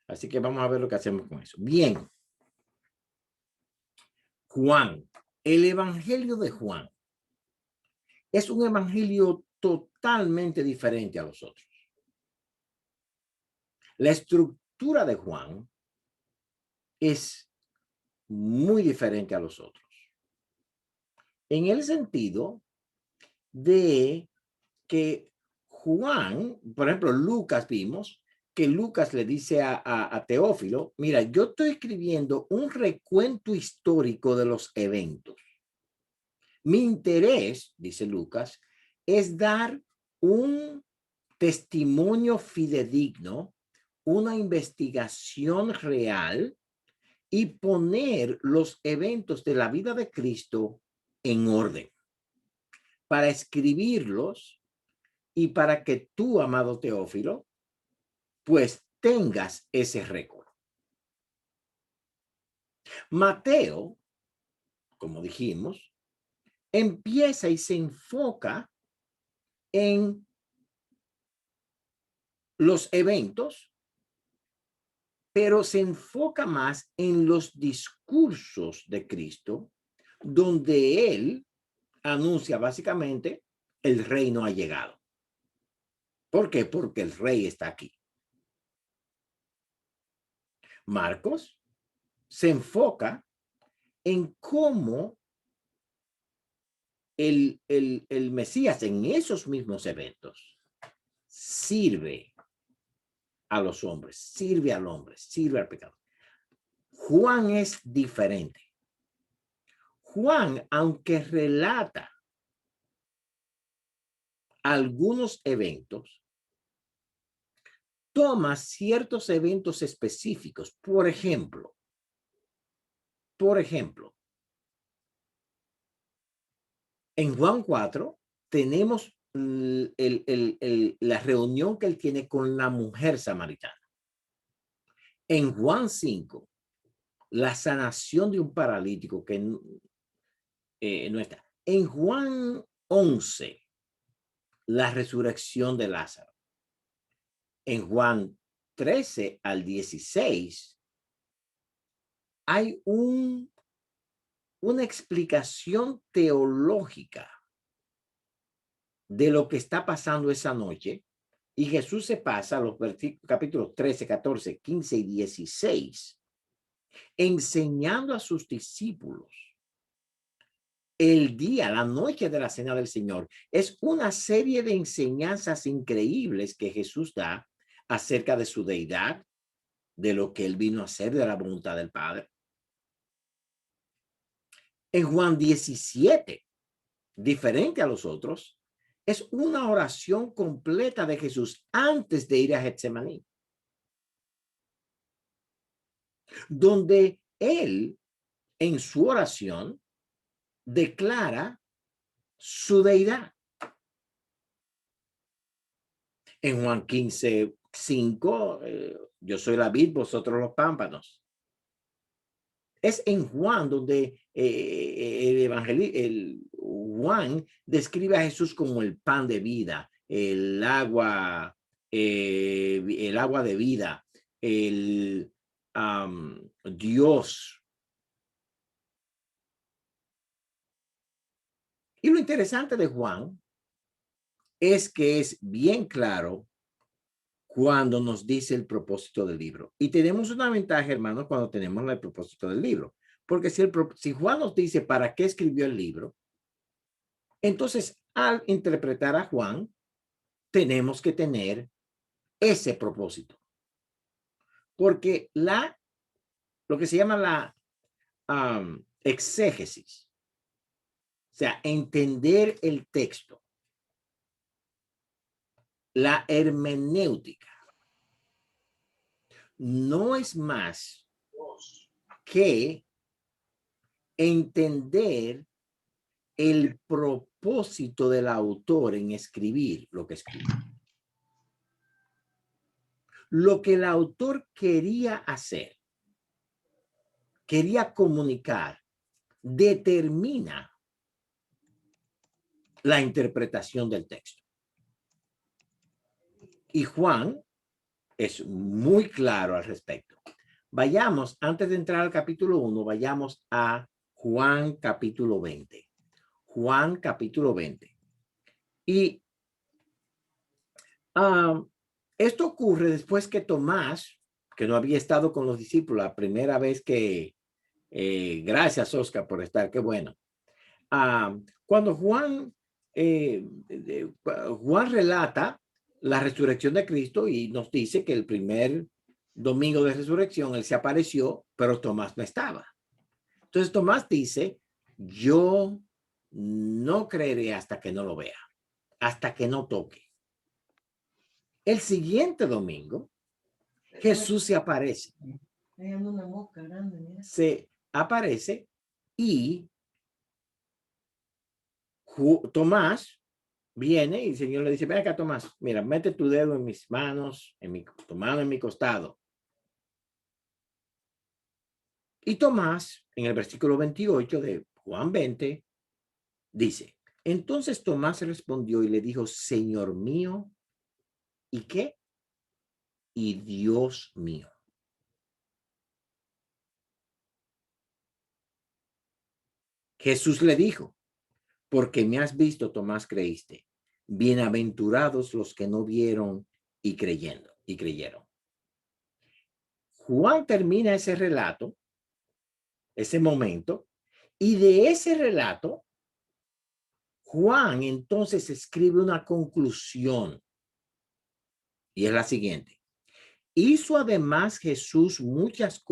Así que vamos a ver lo que hacemos con eso. Bien. Juan, el evangelio de Juan es un evangelio totalmente diferente a los otros. La estructura de Juan es muy diferente a los otros. En el sentido de que Juan, por ejemplo, Lucas, vimos que Lucas le dice a Teófilo, mira, yo estoy escribiendo un recuento histórico de los eventos. Mi interés, dice Lucas, es dar un testimonio fidedigno, una investigación real y poner los eventos de la vida de Cristo en orden para escribirlos y para que tú, amado Teófilo, pues tengas ese récord. Mateo, como dijimos, empieza y se enfoca en los eventos, pero se enfoca más en los discursos de Cristo, donde él anuncia básicamente el reino ha llegado. ¿Por qué? Porque el rey está aquí. Marcos se enfoca en cómo el Mesías en esos mismos eventos sirve a los hombres, sirve al hombre, sirve al pecado. Juan es diferente. Juan, aunque relata algunos eventos, toma ciertos eventos específicos. Por ejemplo, en Juan 4 tenemos la reunión que él tiene con la mujer samaritana. En Juan 5, la sanación de un paralítico que no está. En Juan 11, la resurrección de Lázaro. En Juan 13 al 16, hay una explicación teológica de lo que está pasando esa noche, y Jesús se pasa los capítulos 13, 14, 15 y 16 enseñando a sus discípulos el día, la noche de la cena del Señor. Es una serie de enseñanzas increíbles que Jesús da acerca de su deidad, de lo que él vino a hacer, de la voluntad del Padre. En Juan 17, diferente a los otros, es una oración completa de Jesús antes de ir a Getsemaní, donde él en su oración declara su deidad. En Juan 15, 5, yo soy la vid, vosotros los pámpanos. Es en Juan donde el Juan describe a Jesús como el pan de vida, el agua de vida, el Dios. Y lo interesante de Juan es que es bien claro cuando nos dice el propósito del libro. Y tenemos una ventaja, hermanos, cuando tenemos el propósito del libro. Porque si Juan nos dice para qué escribió el libro, entonces al interpretar a Juan, tenemos que tener ese propósito. Porque lo que se llama la exégesis, o sea, entender el texto, la hermenéutica, no es más que entender el propósito del autor en escribir lo que escribe. Lo que el autor quería hacer, quería comunicar, determina la interpretación del texto. Y Juan es muy claro al respecto. Vayamos, antes de entrar al capítulo 1, vayamos a Juan capítulo 20. Juan capítulo 20. Y esto ocurre después que Tomás, que no había estado con los discípulos, la primera vez que, gracias Oscar por estar, qué bueno. Cuando Juan relata la resurrección de Cristo y nos dice que el primer domingo de resurrección él se apareció, pero Tomás no estaba. Entonces Tomás dice, yo no creeré hasta que no lo vea, hasta que no toque. El siguiente domingo, Jesús se aparece. Se aparece y Tomás viene y el Señor le dice, ven acá Tomás, mira, mete tu dedo en mis manos, tu mano en mi costado. Y Tomás, en el versículo 28 de Juan 20, dice, entonces Tomás respondió y le dijo, Señor mío, ¿y qué? Y Dios mío. Jesús le dijo, porque me has visto, Tomás, creíste. Bienaventurados los que no vieron y creyeron. Juan termina ese relato, ese momento, y de ese relato, Juan entonces escribe una conclusión, y es la siguiente. Hizo además Jesús muchas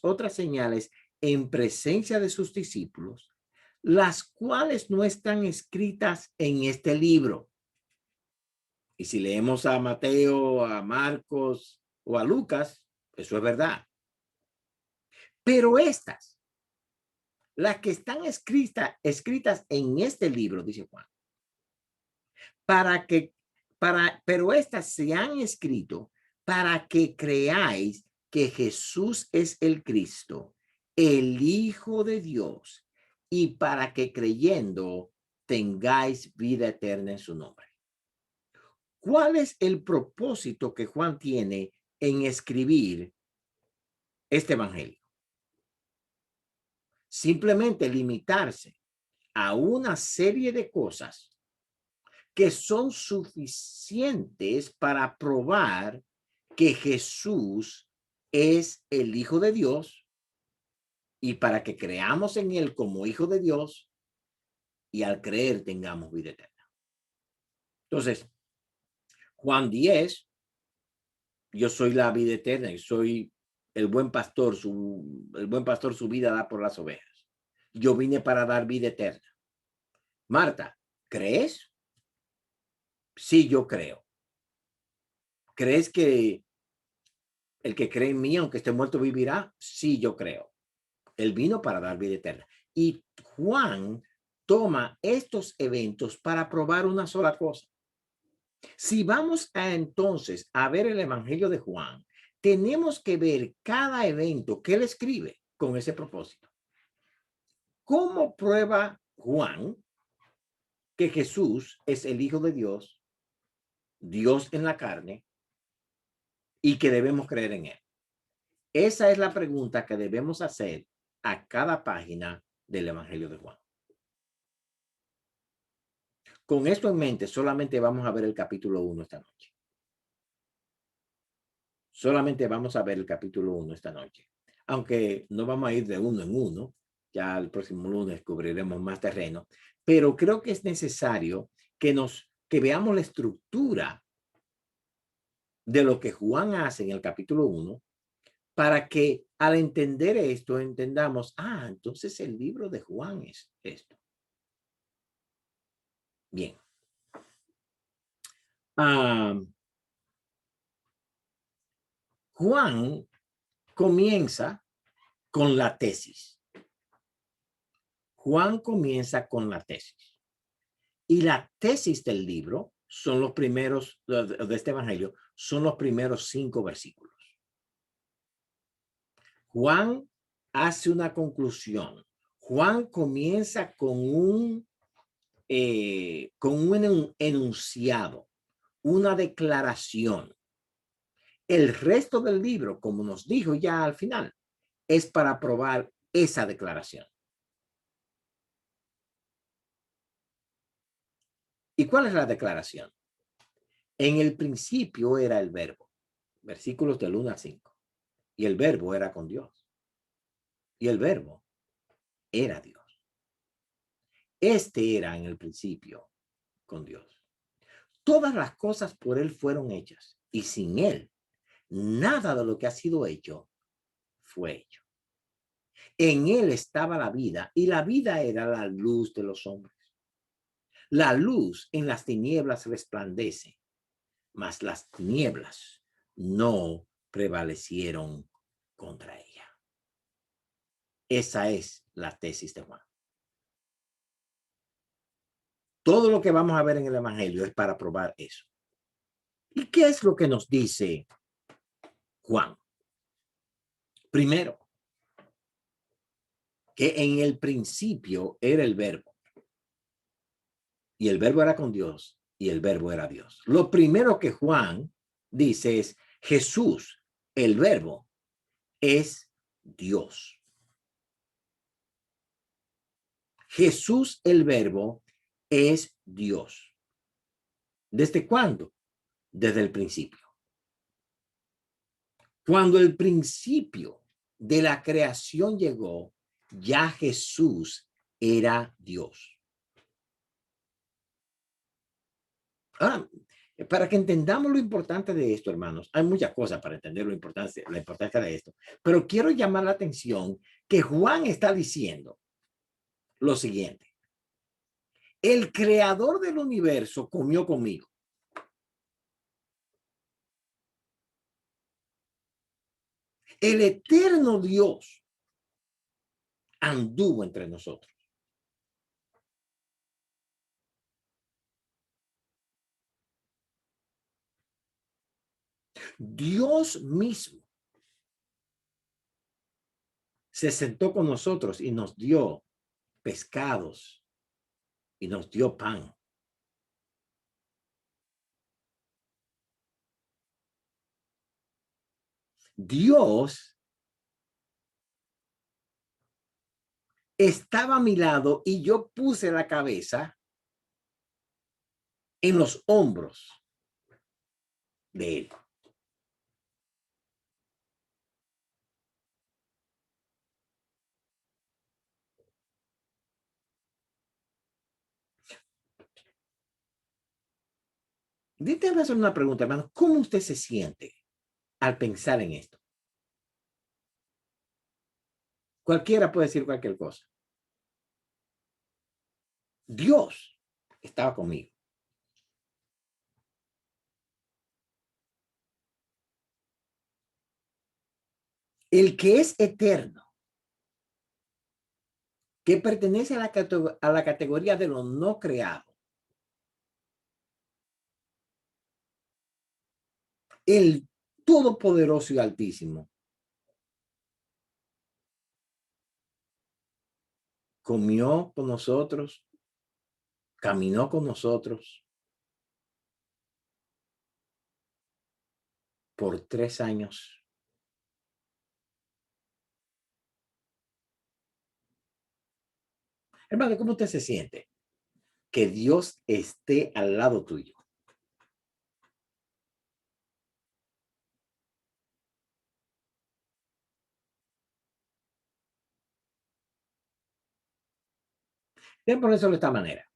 otras señales en presencia de sus discípulos, las cuales no están escritas en este libro. Y si leemos a Mateo, a Marcos o a Lucas, eso es verdad. Pero estas, las que están escritas en este libro, dice Juan, pero estas se han escrito para que creáis que Jesús es el Cristo, el Hijo de Dios, y para que creyendo tengáis vida eterna en su nombre. ¿Cuál es el propósito que Juan tiene en escribir este evangelio? Simplemente limitarse a una serie de cosas que son suficientes para probar que Jesús es el Hijo de Dios y para que creamos en él como Hijo de Dios y al creer tengamos vida eterna. Entonces, Juan 10, yo soy la vida eterna y soy el buen pastor, el buen pastor su vida da por las ovejas. Yo vine para dar vida eterna. Marta, ¿crees? Sí, yo creo. ¿Crees que el que cree en mí, aunque esté muerto, vivirá? Sí, yo creo. Él vino para dar vida eterna. Y Juan toma estos eventos para probar una sola cosa. Si vamos entonces a ver el Evangelio de Juan, tenemos que ver cada evento que él escribe con ese propósito. ¿Cómo prueba Juan que Jesús es el Hijo de Dios, Dios en la carne, y que debemos creer en él? Esa es la pregunta que debemos hacer a cada página del Evangelio de Juan. Con esto en mente, solamente vamos a ver el capítulo 1 esta noche. Solamente vamos a ver el capítulo 1 esta noche. Aunque no vamos a ir de uno en uno, ya el próximo lunes cubriremos más terreno, pero creo que es necesario que veamos la estructura de lo que Juan hace en el capítulo 1 para que al entender esto entendamos, entonces el libro de Juan es esto. Bien. Juan comienza con la tesis. Juan comienza con la tesis. Y la tesis del libro son los primeros, de este evangelio, son los primeros 5 versículos. Juan hace una conclusión. Juan comienza con un enunciado, una declaración. El resto del libro, como nos dijo ya al final, es para probar esa declaración. ¿Y cuál es la declaración? En el principio era el verbo, versículos del 1 al 5, y el verbo era con Dios, y el verbo era Dios. Este era en el principio con Dios. Todas las cosas por él fueron hechas, y sin él, nada de lo que ha sido hecho fue hecho. En él estaba la vida, y la vida era la luz de los hombres. La luz en las tinieblas resplandece, mas las tinieblas no prevalecieron contra ella. Esa es la tesis de Juan. Todo lo que vamos a ver en el Evangelio es para probar eso. ¿Y qué es lo que nos dice Juan? Primero, que en el principio era el verbo, y el verbo era con Dios, y el verbo era Dios. Lo primero que Juan dice es: Jesús, el verbo, es Dios. Jesús, el verbo, es Dios. ¿Desde cuándo? Desde el principio. Cuando el principio de la creación llegó, ya Jesús era Dios. Ahora, para que entendamos lo importante de esto, hermanos, hay muchas cosas para entender la importancia de esto, pero quiero llamar la atención que Juan está diciendo lo siguiente: el creador del universo comió conmigo. El eterno Dios anduvo entre nosotros. Dios mismo se sentó con nosotros y nos dio pescados y nos dio pan. Dios estaba a mi lado y yo puse la cabeza en los hombros de él. Déjame hacer una pregunta, hermano. ¿Cómo usted se siente al pensar en esto? Cualquiera puede decir cualquier cosa. Dios estaba conmigo. El que es eterno, que pertenece a la categoría de lo no creado, el todopoderoso y altísimo, comió con nosotros, caminó con nosotros por 3 años. Hermano, ¿cómo usted se siente que Dios esté al lado tuyo? Déjenme ponerlo de esta manera.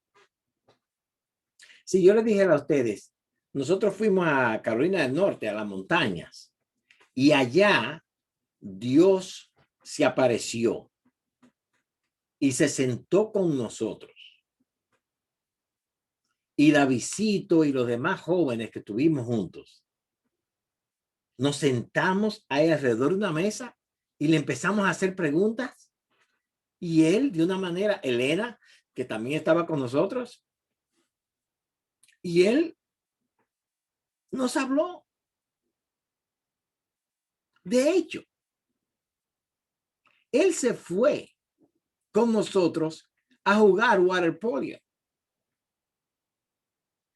Si yo les dijera a ustedes, nosotros fuimos a Carolina del Norte, a las montañas, y allá Dios se apareció y se sentó con nosotros. Y la visito y los demás jóvenes que estuvimos juntos, nos sentamos ahí alrededor de una mesa y le empezamos a hacer preguntas. Y él, de una manera, Elena, que también estaba con nosotros, y él nos habló. De hecho, él se fue con nosotros a jugar water polo.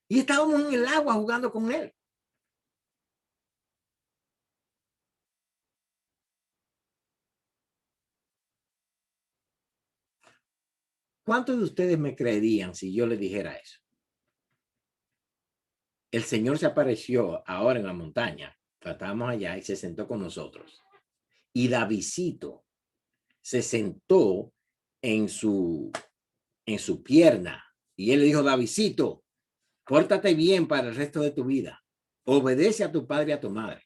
Y estábamos en el agua jugando con él. ¿Cuántos de ustedes me creerían si yo les dijera eso? El Señor se apareció ahora en la montaña. Estábamos allá y se sentó con nosotros. Y Davidcito se sentó en su pierna. Y él le dijo, Davidcito, pórtate bien para el resto de tu vida. Obedece a tu padre y a tu madre.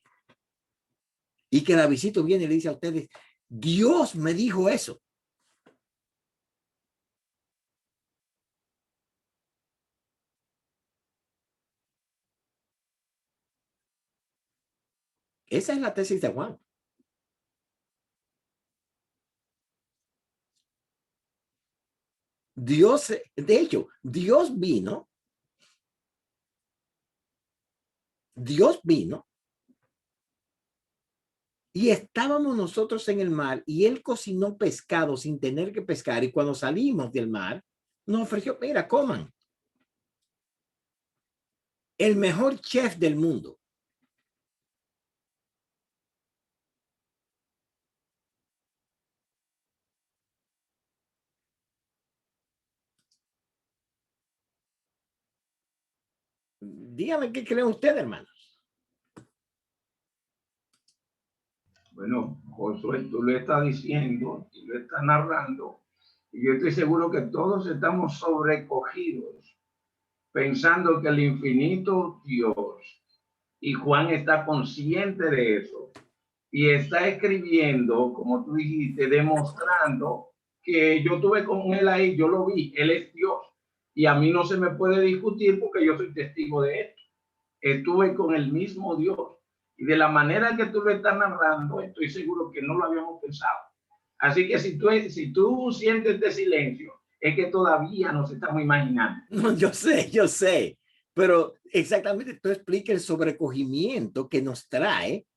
Y que Davidcito viene y le dice a ustedes, Dios me dijo eso. Esa es la tesis de Juan. Dios, de hecho, Dios vino y estábamos nosotros en el mar y él cocinó pescado sin tener que pescar. Y cuando salimos del mar, nos ofreció, mira, coman. El mejor chef del mundo. Dígame qué creen ustedes, hermanos. Bueno, Josué, tú lo estás diciendo y lo estás narrando. Y yo estoy seguro que todos estamos sobrecogidos pensando que el infinito Dios, y Juan está consciente de eso, y está escribiendo, como tú dijiste, demostrando que yo estuve con él ahí, yo lo vi, él es Dios, y a mí no se me puede discutir porque yo soy testigo de esto. Estuve con el mismo Dios. Y de la manera que tú lo estás narrando, estoy seguro que no lo habíamos pensado. Así que si tú sientes este silencio, es que todavía nos estamos imaginando. No, yo sé, pero exactamente tú explicas el sobrecogimiento que nos trae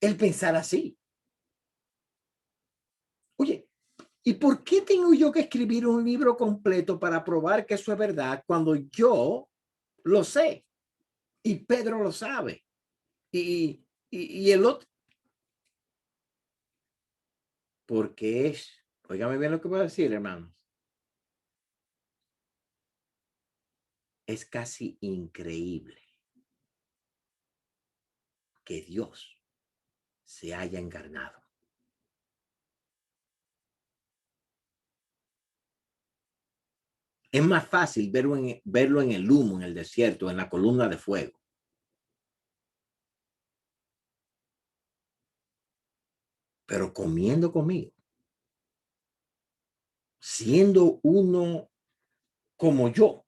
el pensar así. Oye, ¿y por qué tengo yo que escribir un libro completo para probar que eso es verdad cuando yo lo sé y Pedro lo sabe y el otro? Porque óigame bien lo que voy a decir, hermanos, es casi increíble que Dios se haya encarnado. Es más fácil verlo en el humo, en el desierto, en la columna de fuego. Pero comiendo conmigo, siendo uno como yo,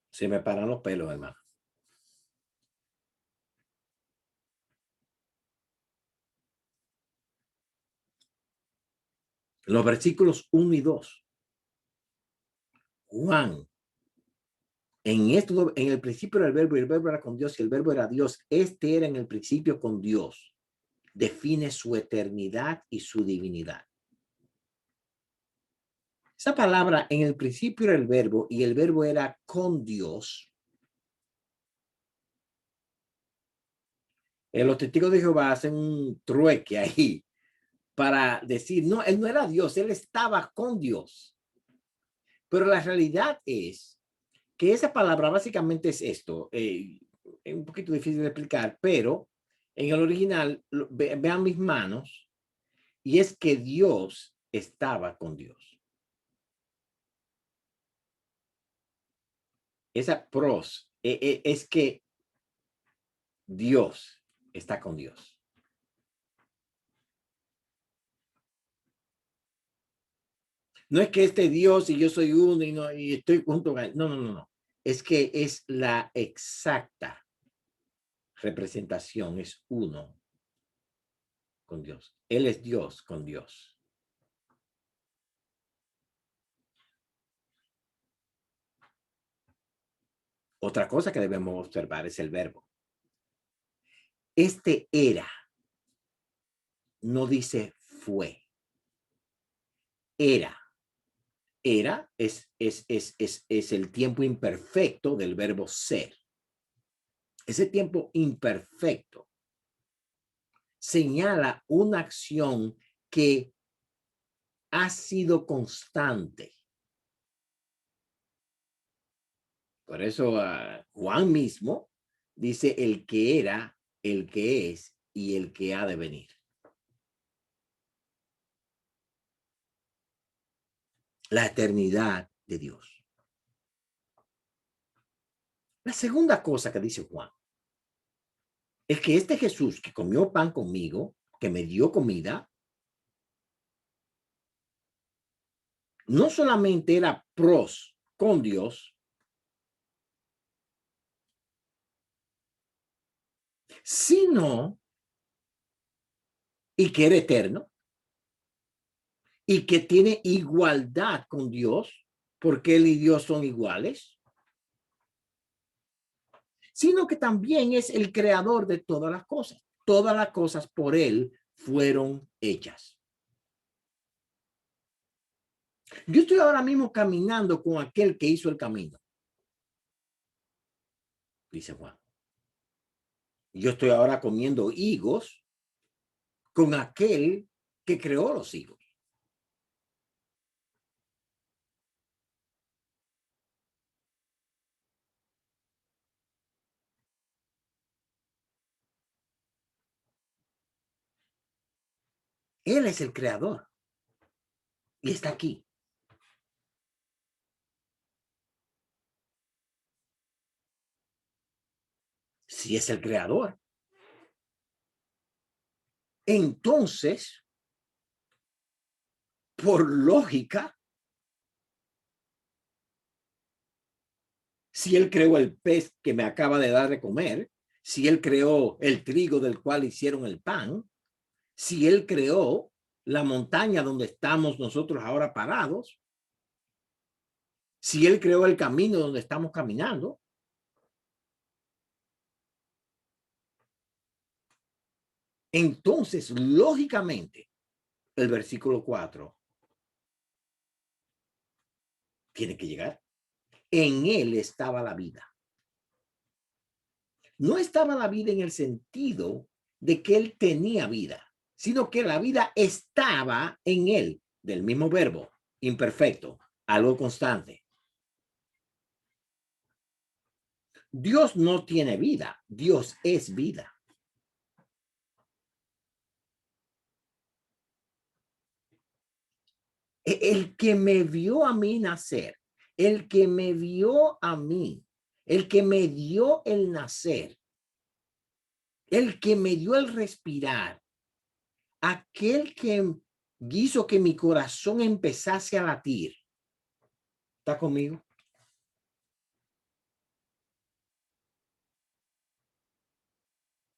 se me paran los pelos, hermano. Los versículos 1 y 2. Juan, en el principio era el verbo y el verbo era con Dios y el verbo era Dios. Este era en el principio con Dios. Define su eternidad y su divinidad. Esa palabra, en el principio era el verbo y el verbo era con Dios. Los testigos de Jehová hacen un trueque ahí para decir, no, él no era Dios, él estaba con Dios. Pero la realidad es que esa palabra básicamente es esto. Es un poquito difícil de explicar, pero en el original, vean mis manos, y es que Dios estaba con Dios. Esa pros es que Dios está con Dios. No es que este Dios y yo soy uno y, no, y estoy junto con él. No, no, no, no. Es que es la exacta representación, es uno con Dios. Él es Dios con Dios. Otra cosa que debemos observar es el verbo. Este era, no dice fue. Era. Era es el tiempo imperfecto del verbo ser. Ese tiempo imperfecto señala una acción que ha sido constante. Por eso Juan mismo dice el que era, el que es y el que ha de venir. La eternidad de Dios. La segunda cosa que dice Juan es que este Jesús que comió pan conmigo, que me dio comida, no solamente era pros con Dios, sino y que era eterno y que tiene igualdad con Dios, porque él y Dios son iguales, sino que también es el creador de todas las cosas. Todas las cosas por él fueron hechas. Yo estoy ahora mismo caminando con aquel que hizo el camino, dice Juan. Yo estoy ahora comiendo higos con aquel que creó los higos. Él es el creador y está aquí. Si es el creador, entonces, por lógica, si él creó el pez que me acaba de dar de comer, si él creó el trigo del cual hicieron el pan, si él creó la montaña donde estamos nosotros ahora parados, si él creó el camino donde estamos caminando, entonces, lógicamente, el versículo 4 tiene que llegar. En él estaba la vida. No estaba la vida en el sentido de que él tenía vida, sino que la vida estaba en él, del mismo verbo, imperfecto, algo constante. Dios no tiene vida, Dios es vida. El que me vio a mí nacer, el que me vio a mí, el que me dio el nacer, el que me dio el respirar, aquel que hizo que mi corazón empezase a latir, ¿está conmigo?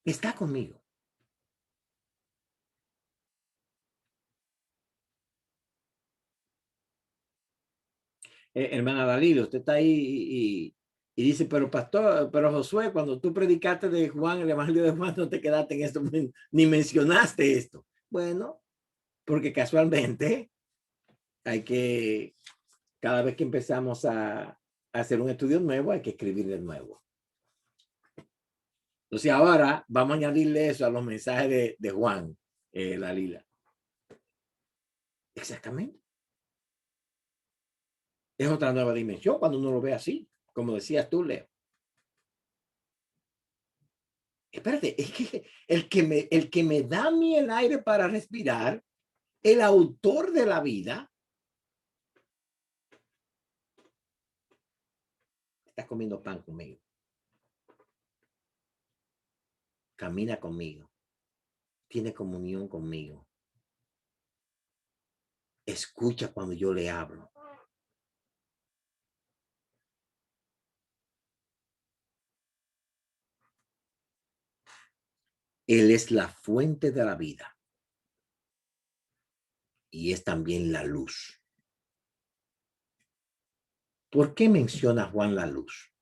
Está conmigo. Hermana Dalila, usted está ahí y dice, pero pastor, pero Josué, cuando tú predicaste de Juan, el evangelio de Juan, no te quedaste en esto, ni mencionaste esto. Bueno, porque casualmente hay que, cada vez que empezamos a hacer un estudio nuevo, hay que escribir de nuevo. Entonces ahora vamos a añadirle eso a los mensajes de Juan, Dalila. Exactamente. Es otra nueva dimensión cuando uno lo ve así, como decías tú, Leo. Espérate, es que el que me da a mí el aire para respirar, el autor de la vida, está comiendo pan conmigo. Camina conmigo. Tiene comunión conmigo. Escucha cuando yo le hablo. Él es la fuente de la vida. Y es también la luz. ¿Por qué menciona Juan la luz?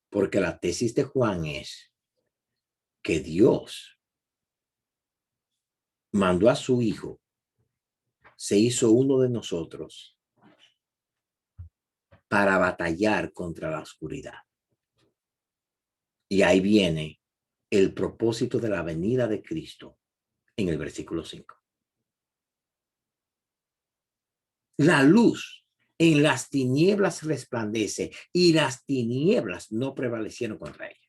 Porque la tesis de Juan es que Dios mandó a su Hijo, se hizo uno de nosotros para batallar contra la oscuridad. Y ahí viene el propósito de la venida de Cristo en el versículo 5. La luz en las tinieblas resplandece y las tinieblas no prevalecieron contra ella.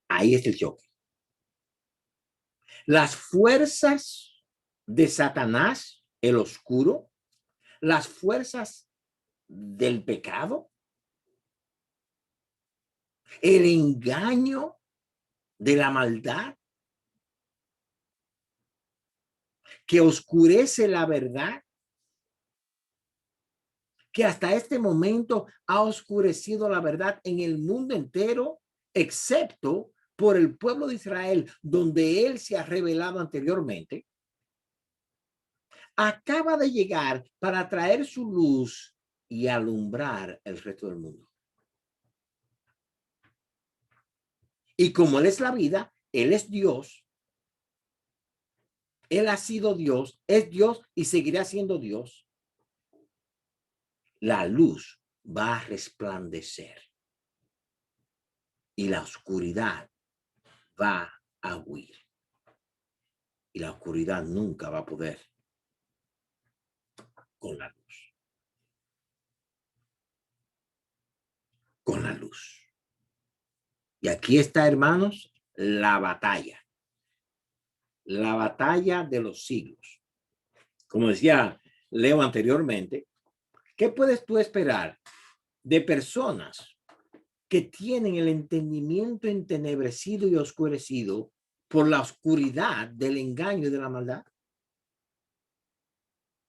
Ahí es el choque. Las fuerzas de Satanás, el oscuro, las fuerzas del pecado, el engaño de la maldad que oscurece la verdad, que hasta este momento ha oscurecido la verdad en el mundo entero, excepto por el pueblo de Israel, donde él se ha revelado anteriormente, acaba de llegar para traer su luz y alumbrar el resto del mundo. Y como él es la vida, él es Dios, él ha sido Dios, es Dios y seguirá siendo Dios. La luz va a resplandecer y la oscuridad va a huir. Y la oscuridad nunca va a poder con la luz. Con la luz. Y aquí está, hermanos, la batalla. La batalla de los siglos. Como decía Leo anteriormente, ¿qué puedes tú esperar de personas que tienen el entendimiento entenebrecido y oscurecido por la oscuridad del engaño y de la maldad?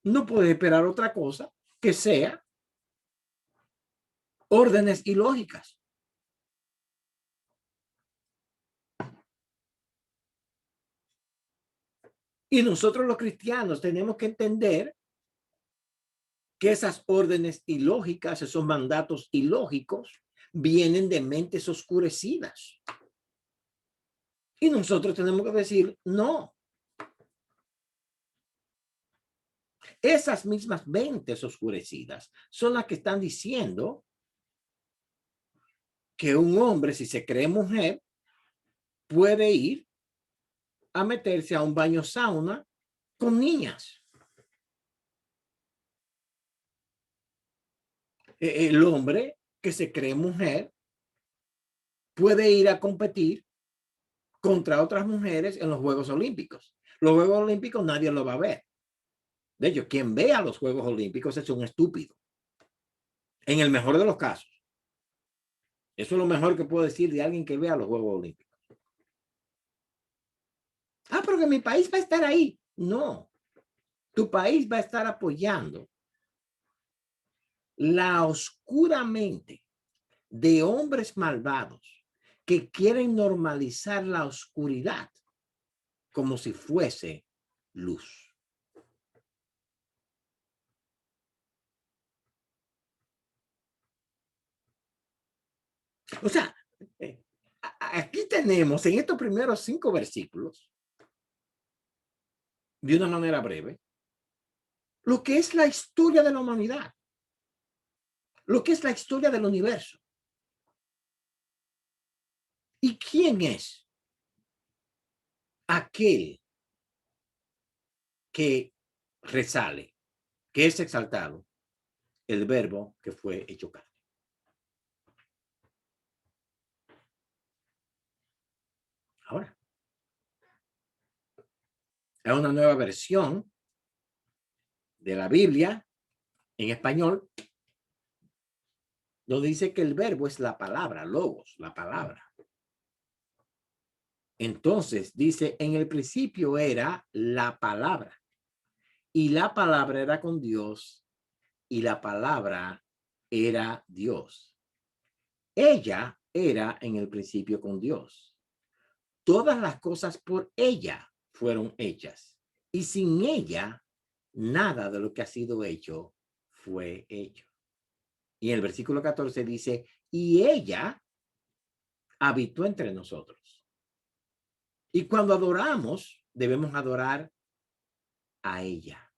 No puedes esperar otra cosa que sea órdenes ilógicas. Y nosotros los cristianos tenemos que entender que esas órdenes ilógicas, esos mandatos ilógicos, vienen de mentes oscurecidas. Y nosotros tenemos que decir, no. Esas mismas mentes oscurecidas son las que están diciendo que un hombre, si se cree mujer, puede ir a meterse a un baño sauna con niñas. El hombre que se cree mujer puede ir a competir contra otras mujeres en los Juegos Olímpicos. Los Juegos Olímpicos nadie lo va a ver. De hecho, quien vea los Juegos Olímpicos es un estúpido. En el mejor de los casos. Eso es lo mejor que puedo decir de alguien que vea los Juegos Olímpicos. Ah, pero que mi país va a estar ahí. No. Tu país va a estar apoyando la oscura mente de hombres malvados que quieren normalizar la oscuridad como si fuese luz. O sea, aquí tenemos en estos primeros 5 versículos, de una manera breve, lo que es la historia de la humanidad, lo que es la historia del universo. ¿Y quién es aquel que resale, que es exaltado? El verbo que fue hecho carne. Ahora, hay una nueva versión de la Biblia en español donde dice que el verbo es la palabra, logos, la palabra. Entonces dice, en el principio era la palabra y la palabra era con Dios y la palabra era Dios. Ella era en el principio con Dios. Todas las cosas por ella fueron hechas y sin ella nada de lo que ha sido hecho fue hecho. Y en el versículo 14 dice, y ella habitó entre nosotros. Y cuando adoramos, debemos adorar a ella.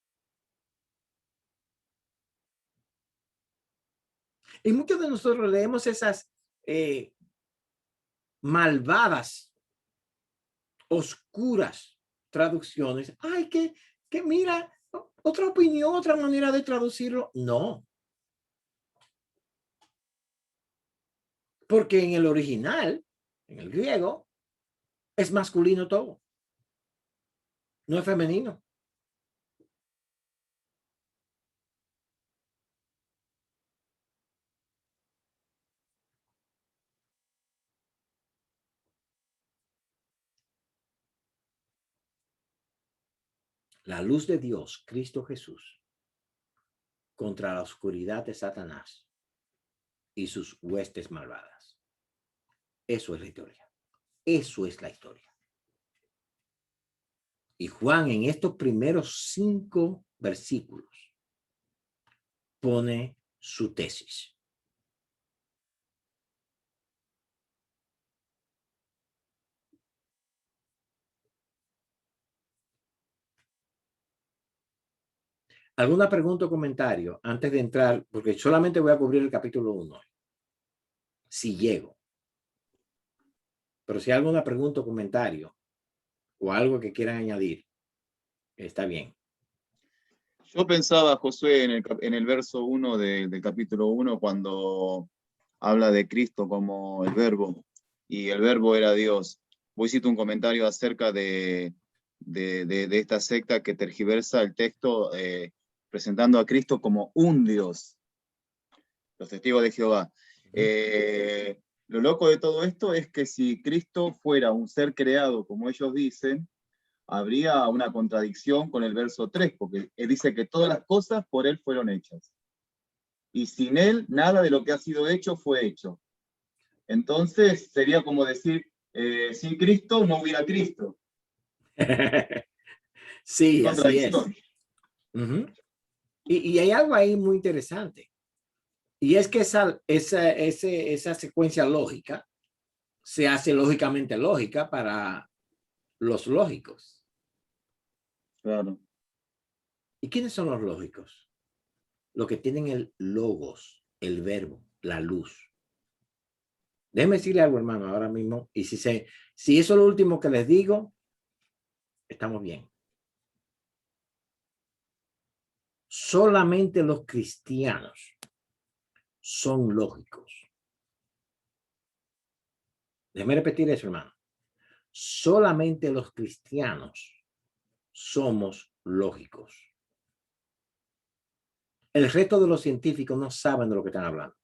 Y muchos de nosotros leemos esas malvadas, oscuras traducciones. Ay, que mira, otra opinión, otra manera de traducirlo. No. Porque en el original, en el griego, es masculino todo. No es femenino. La luz de Dios, Cristo Jesús, contra la oscuridad de Satanás y sus huestes malvadas. Eso es la historia. Eso es la historia. Y Juan en estos primeros 5 versículos pone su tesis. ¿Alguna pregunta o comentario antes de entrar? Porque solamente voy a cubrir el capítulo 1. Si llego. Pero si hay alguna pregunta o comentario o algo que quieran añadir, está bien. Yo pensaba, Josué, en el verso 1 del capítulo 1, cuando habla de Cristo como el verbo, y el verbo era Dios. Vos hiciste un comentario acerca de esta secta que tergiversa el texto presentando a Cristo como un Dios, los testigos de Jehová. Lo loco de todo esto es que si Cristo fuera un ser creado, como ellos dicen, habría una contradicción con el verso 3, porque él dice que todas las cosas por él fueron hechas. Y sin él, nada de lo que ha sido hecho fue hecho. Entonces, sería como decir, sin Cristo no hubiera Cristo. Sí, así es. Y hay algo ahí muy interesante. Y es que esa secuencia lógica se hace lógicamente lógica para los lógicos. Claro. ¿Y quiénes son los lógicos? Los que tienen el logos, el verbo, la luz. Déjenme decirle algo, hermano, ahora mismo. Y si eso es lo último que les digo, estamos bien. Solamente los cristianos son lógicos. Déjeme repetir eso, hermano. Solamente los cristianos somos lógicos. El resto de los científicos no saben de lo que están hablando.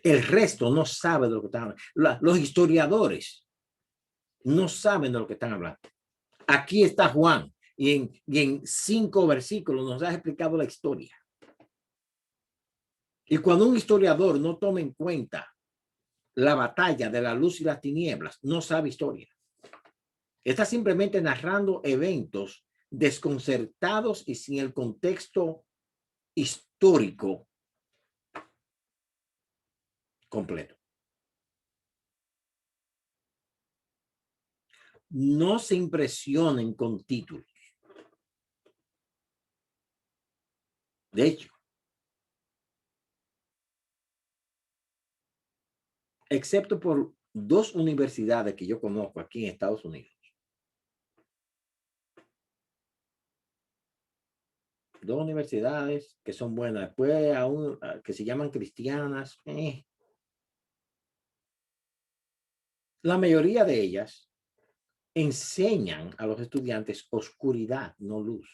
El resto no sabe de lo que están hablando. Los historiadores no saben de lo que están hablando. Aquí está Juan y en 5 versículos nos ha explicado la historia. Y cuando un historiador no toma en cuenta la batalla de la luz y las tinieblas, no sabe historia. Está simplemente narrando eventos desconcertados y sin el contexto histórico completo. No se impresionen con títulos. De hecho, excepto por 2 universidades que yo conozco aquí en Estados Unidos, 2 universidades que son buenas, después aún que se llaman cristianas, la mayoría de ellas enseñan a los estudiantes oscuridad, no luz.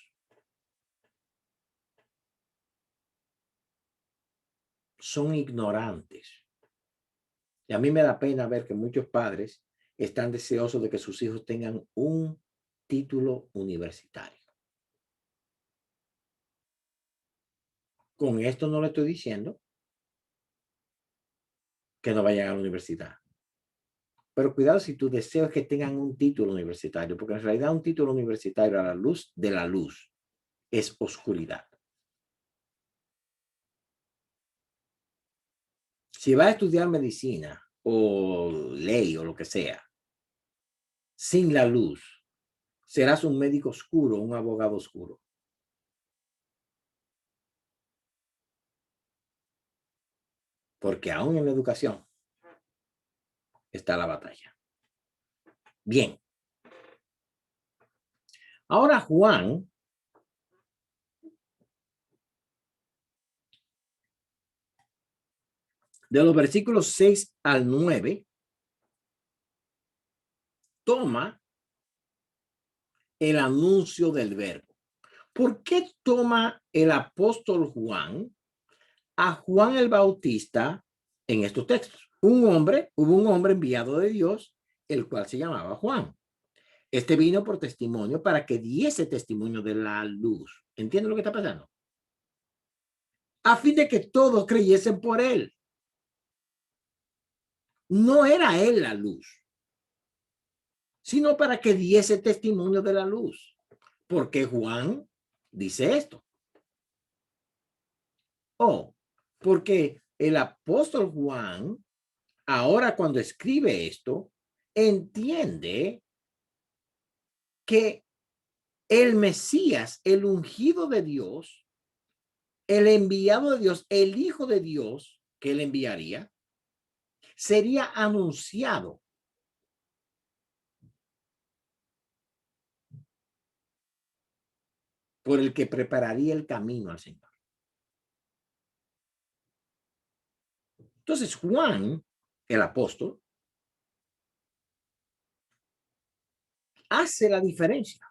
Son ignorantes. Y a mí me da pena ver que muchos padres están deseosos de que sus hijos tengan un título universitario. Con esto no le estoy diciendo que no vayan a la universidad. Pero cuidado si tu deseo es que tengan un título universitario, porque en realidad un título universitario a la luz de la luz es oscuridad. Si vas a estudiar medicina o ley o lo que sea, sin la luz, serás un médico oscuro, un abogado oscuro. porque aún en la educación está la batalla. Bien. Ahora Juan de los versículos 6 al 9 toma el anuncio del verbo. ¿Por qué toma el apóstol Juan a Juan el Bautista en estos textos? Hubo un hombre enviado de Dios, el cual se llamaba Juan. Este vino por testimonio para que diese testimonio de la luz. ¿Entienden lo que está pasando? A fin de que todos creyesen por él. No era él la luz, sino para que diese testimonio de la luz. Porque Juan dice esto. Porque el apóstol Juan, ahora cuando escribe esto, entiende que el Mesías, el ungido de Dios, el enviado de Dios, el Hijo de Dios que él enviaría, sería anunciado por el que prepararía el camino al Señor. Entonces Juan, el apóstol, hace la diferencia.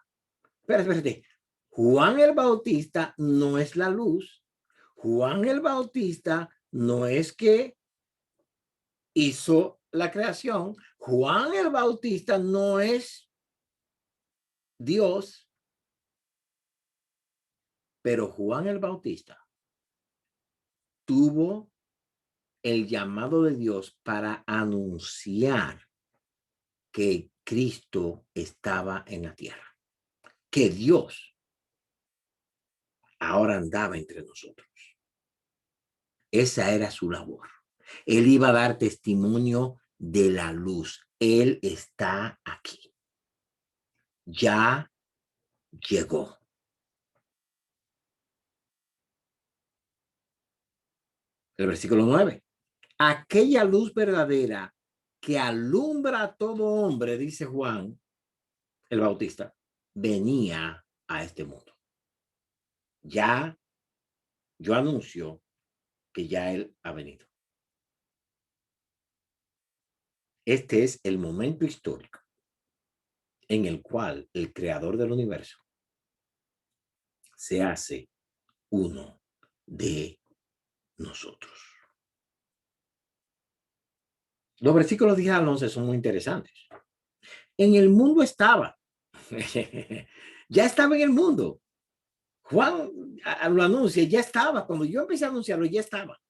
Espérate. Juan el Bautista no es la luz. Juan el Bautista no es que hizo la creación. Juan el Bautista no es Dios. Pero Juan el Bautista tuvo el llamado de Dios para anunciar que Cristo estaba en la tierra, que Dios ahora andaba entre nosotros. Esa era su labor. Él iba a dar testimonio de la luz. Él está aquí. Ya llegó. El versículo 9. Aquella luz verdadera que alumbra a todo hombre, dice Juan el Bautista, venía a este mundo. Ya yo anuncio que ya él ha venido. Este es el momento histórico en el cual el creador del universo se hace uno de nosotros. Los versículos 10 al 11 son muy interesantes. En el mundo estaba. Ya estaba en el mundo. Juan lo anuncia, ya estaba. Cuando yo empecé a anunciarlo, ya estaba.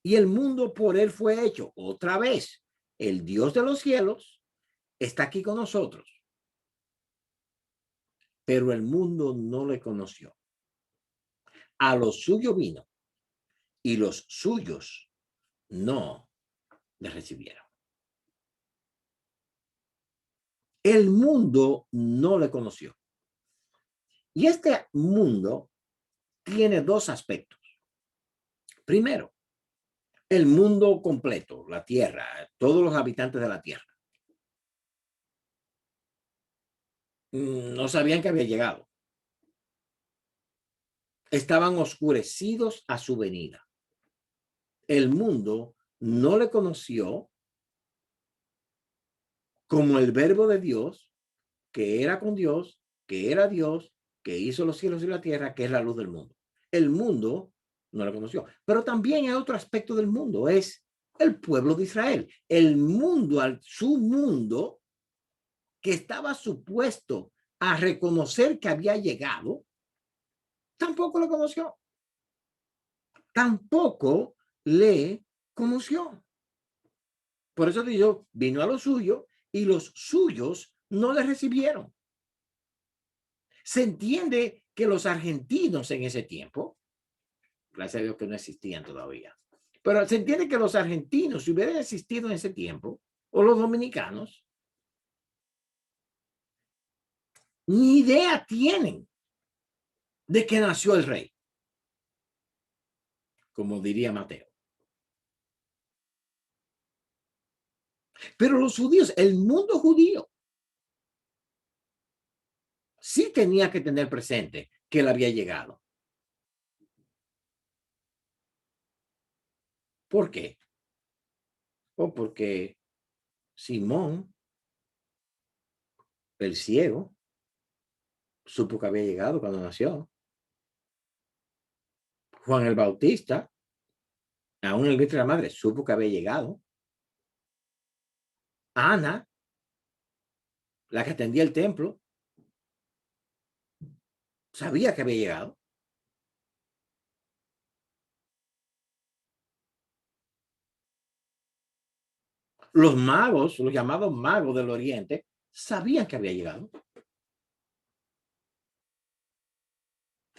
Y el mundo por él fue hecho. Otra vez, el Dios de los cielos está aquí con nosotros. Pero el mundo no le conoció. A los suyos vino y los suyos no le recibieron. El mundo no le conoció. Y este mundo tiene dos aspectos. Primero, el mundo completo, la tierra, todos los habitantes de la tierra. No sabían que había llegado. Estaban oscurecidos a su venida. El mundo no le conoció como el verbo de Dios, que era con Dios, que era Dios, que hizo los cielos y la tierra, que es la luz del mundo. El mundo no lo conoció. Pero también hay otro aspecto del mundo, es el pueblo de Israel. El mundo, su mundo, que estaba supuesto a reconocer que había llegado, tampoco lo conoció. Tampoco le conoció. Por eso digo, vino a lo suyo y los suyos no le recibieron. Se entiende que los argentinos en ese tiempo, gracias a Dios que no existían todavía, pero se entiende que los argentinos, si hubieran existido en ese tiempo, o los dominicanos, ni idea tienen de que nació el rey. como diría Mateo. Pero los judíos, el mundo judío, sí tenía que tener presente que él había llegado. ¿Por qué? O porque Simón, el ciego, supo que había llegado cuando nació. Juan el Bautista, aún el vientre de la madre, supo que había llegado. Ana, la que atendía el templo, sabía que había llegado. Los magos, los llamados magos del Oriente, sabían que había llegado.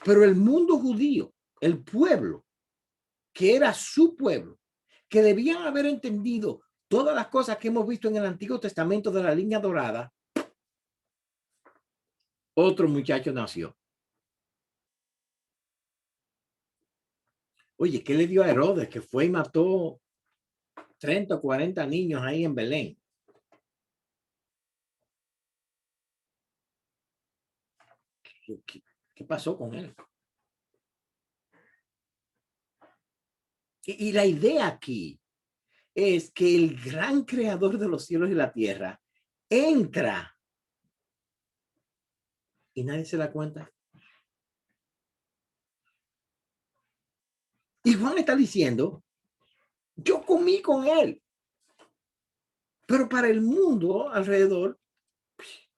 Pero el mundo judío, el pueblo, que era su pueblo, que debían haber entendido todas las cosas que hemos visto en el Antiguo Testamento de la línea dorada, otro muchacho nació. Oye, ¿qué le dio a Herodes? Que fue y mató 30 o 40 niños ahí en Belén. ¿Qué pasó con él? Y la idea aquí es que el gran creador de los cielos y la tierra entra y nadie se da cuenta. Y Juan está diciendo, yo comí con él, pero para el mundo alrededor,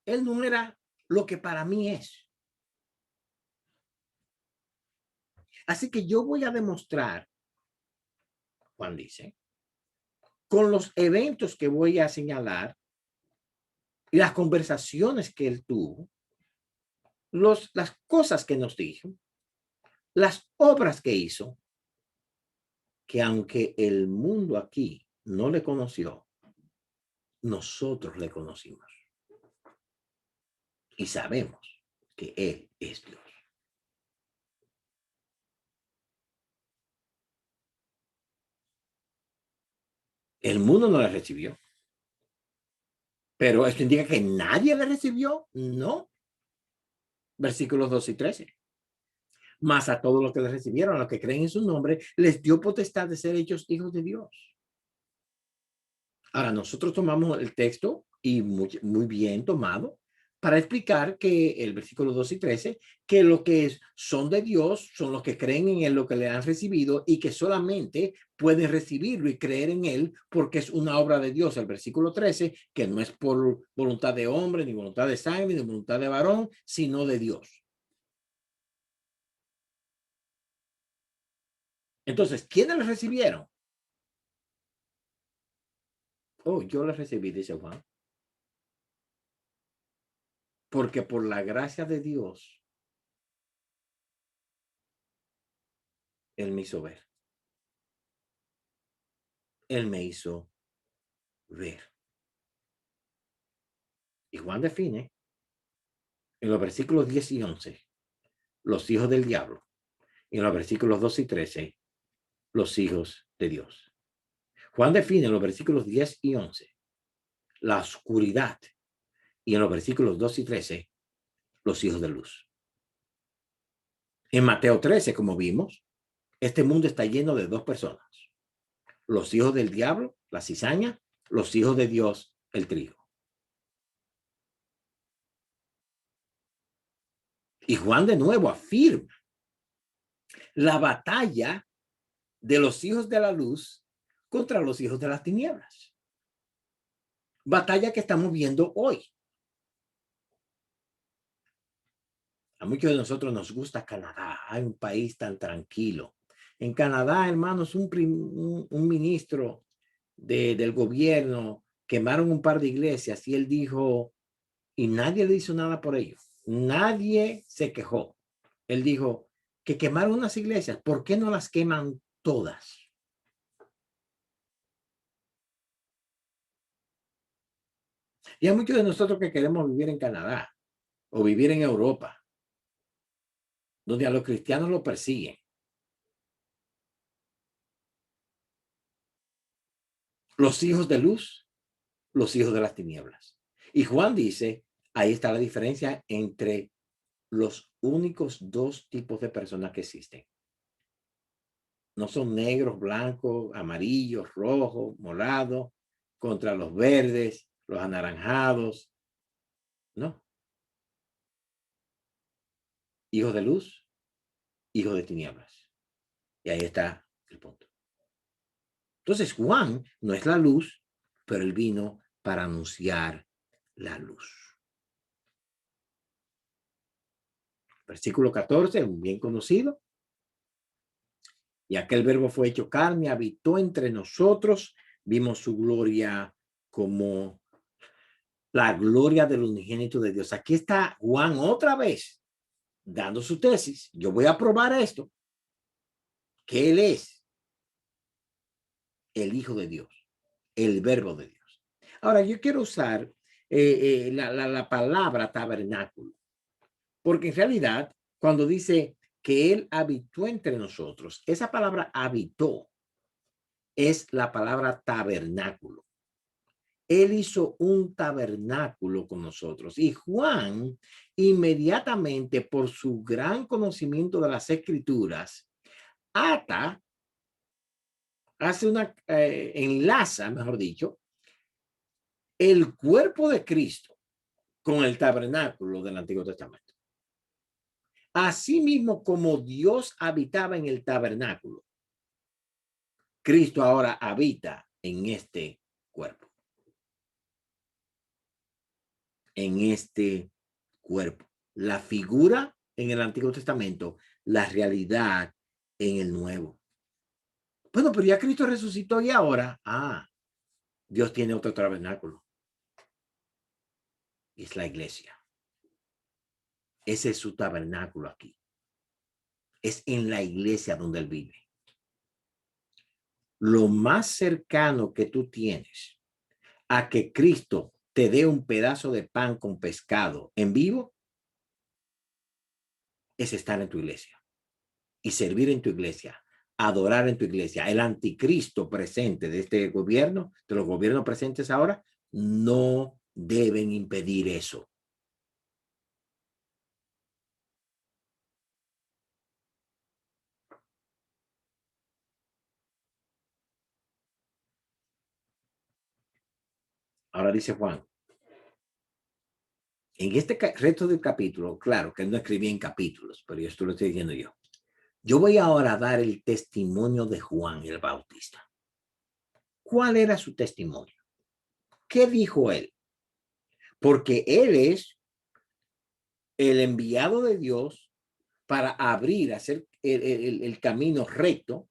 él no era lo que para mí es. Así que yo voy a demostrar, Juan dice, con los eventos que voy a señalar y las conversaciones que él tuvo, las cosas que nos dijo, las obras que hizo, que aunque el mundo aquí no le conoció, nosotros le conocimos. Y sabemos que él es Dios. El mundo no le recibió. Pero esto indica que nadie le recibió. No. Versículos 12 y 13. Mas a todos los que le recibieron, a los que creen en su nombre, les dio potestad de ser hechos hijos de Dios. Ahora, nosotros tomamos el texto y muy bien tomado para explicar que el versículo 12 y 13, que lo que son de Dios son los que creen en él, lo que le han recibido y que solamente pueden recibirlo y creer en él porque es una obra de Dios. El versículo 13, que no es por voluntad de hombre, ni voluntad de sangre, ni voluntad de varón, sino de Dios. Entonces, ¿quiénes le recibieron? Oh, yo le recibí, dice Juan. Porque por la gracia de Dios, él me hizo ver. Él me hizo ver. Y Juan define en los versículos 10 y 11 los hijos del diablo. Y en los versículos 12 y 13 los hijos de Dios. Juan define en los versículos 10 y 11 la oscuridad. Y en los versículos 2 y 13 los hijos de luz. En Mateo 13, como vimos, este mundo está lleno de dos personas. Los hijos del diablo, la cizaña, los hijos de Dios, el trigo. Y Juan de nuevo afirma la batalla de los hijos de la luz contra los hijos de las tinieblas. Batalla que estamos viendo hoy. A muchos de nosotros nos gusta Canadá. Hay un país tan tranquilo. En Canadá, hermanos, un ministro del gobierno quemaron un par de iglesias y él dijo, y nadie le hizo nada por ello. Nadie se quejó. Él dijo que quemaron unas iglesias. ¿Por qué no las queman todas? Y hay muchos de nosotros que queremos vivir en Canadá o vivir en Europa, donde a los cristianos los persiguen. los hijos de luz, los hijos de las tinieblas. Y Juan dice, ahí está la diferencia entre los únicos dos tipos de personas que existen. No son negros, blancos, amarillos, rojos, morados, contra los verdes, los anaranjados. No. Hijos de luz, hijos de tinieblas. Y ahí está el punto. Entonces Juan no es la luz, pero él vino para anunciar la luz. Versículo 14, bien conocido. Y aquel verbo fue hecho carne, habitó entre nosotros, vimos su gloria como la gloria del unigénito de Dios. Aquí está Juan otra vez dando su tesis. Yo voy a probar esto, que él es el Hijo de Dios, el verbo de Dios. Ahora, yo quiero usar la palabra tabernáculo, porque en realidad, cuando dice que él habitó entre nosotros, esa palabra habitó es la palabra tabernáculo. Él hizo un tabernáculo con nosotros. Y Juan, inmediatamente por su gran conocimiento de las escrituras, enlaza, mejor dicho, el cuerpo de Cristo con el tabernáculo del Antiguo Testamento. Asimismo, como Dios habitaba en el tabernáculo, Cristo ahora habita en este cuerpo. En este cuerpo. La figura en el Antiguo Testamento, la realidad en el Nuevo. Bueno, pero ya Cristo resucitó y ahora, Dios tiene otro tabernáculo. Es la iglesia. Ese es su tabernáculo aquí. Es en la iglesia donde él vive. Lo más cercano que tú tienes a que Cristo te dé un pedazo de pan con pescado en vivo es estar en tu iglesia y servir en tu iglesia, adorar en tu iglesia. El anticristo presente de este gobierno, de los gobiernos presentes ahora, no deben impedir eso. Ahora dice Juan, en este resto del capítulo, claro que no escribí en capítulos, pero esto lo estoy diciendo yo. Yo voy ahora a dar el testimonio de Juan el Bautista. ¿Cuál era su testimonio? ¿Qué dijo él? Porque él es el enviado de Dios para hacer el camino recto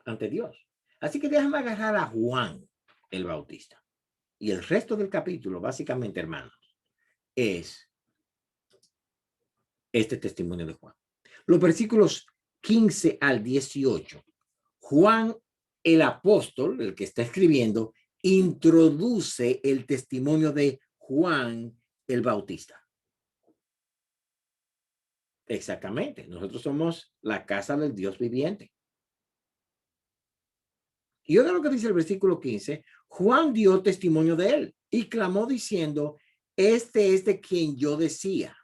ante Dios. Así que déjame agarrar a Juan el Bautista. Y el resto del capítulo, básicamente, hermanos, es este testimonio de Juan. Los versículos 15 al 18, Juan el apóstol, el que está escribiendo, introduce el testimonio de Juan el Bautista. Exactamente, nosotros somos la casa del Dios viviente. Y oiga lo que dice el versículo 15, Juan dio testimonio de él y clamó diciendo, este es de quien yo decía,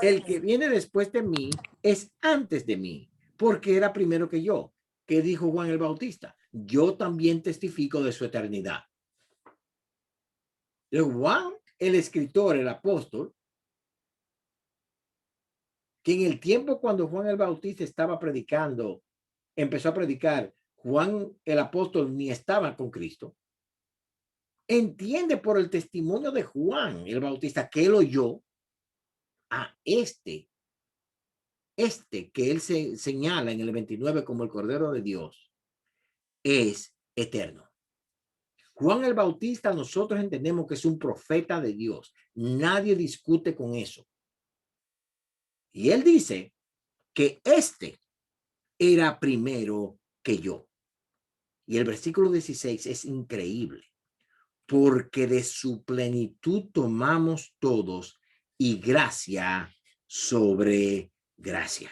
el que viene después de mí es antes de mí, porque era primero que yo. ¿Qué dijo Juan el Bautista? Yo también testifico de su eternidad. Juan, el escritor, el apóstol, que en el tiempo cuando Juan el Bautista estaba predicando, empezó a predicar, Juan el apóstol ni estaba con Cristo, entiende por el testimonio de Juan el Bautista que él oyó a este que él se señala en el 29 como el Cordero de Dios, es eterno. Juan el Bautista, nosotros entendemos que es un profeta de Dios. Nadie discute con eso. Y él dice que este era primero que yo. Y el versículo 16 es increíble, porque de su plenitud tomamos todos y gracia sobre gracia.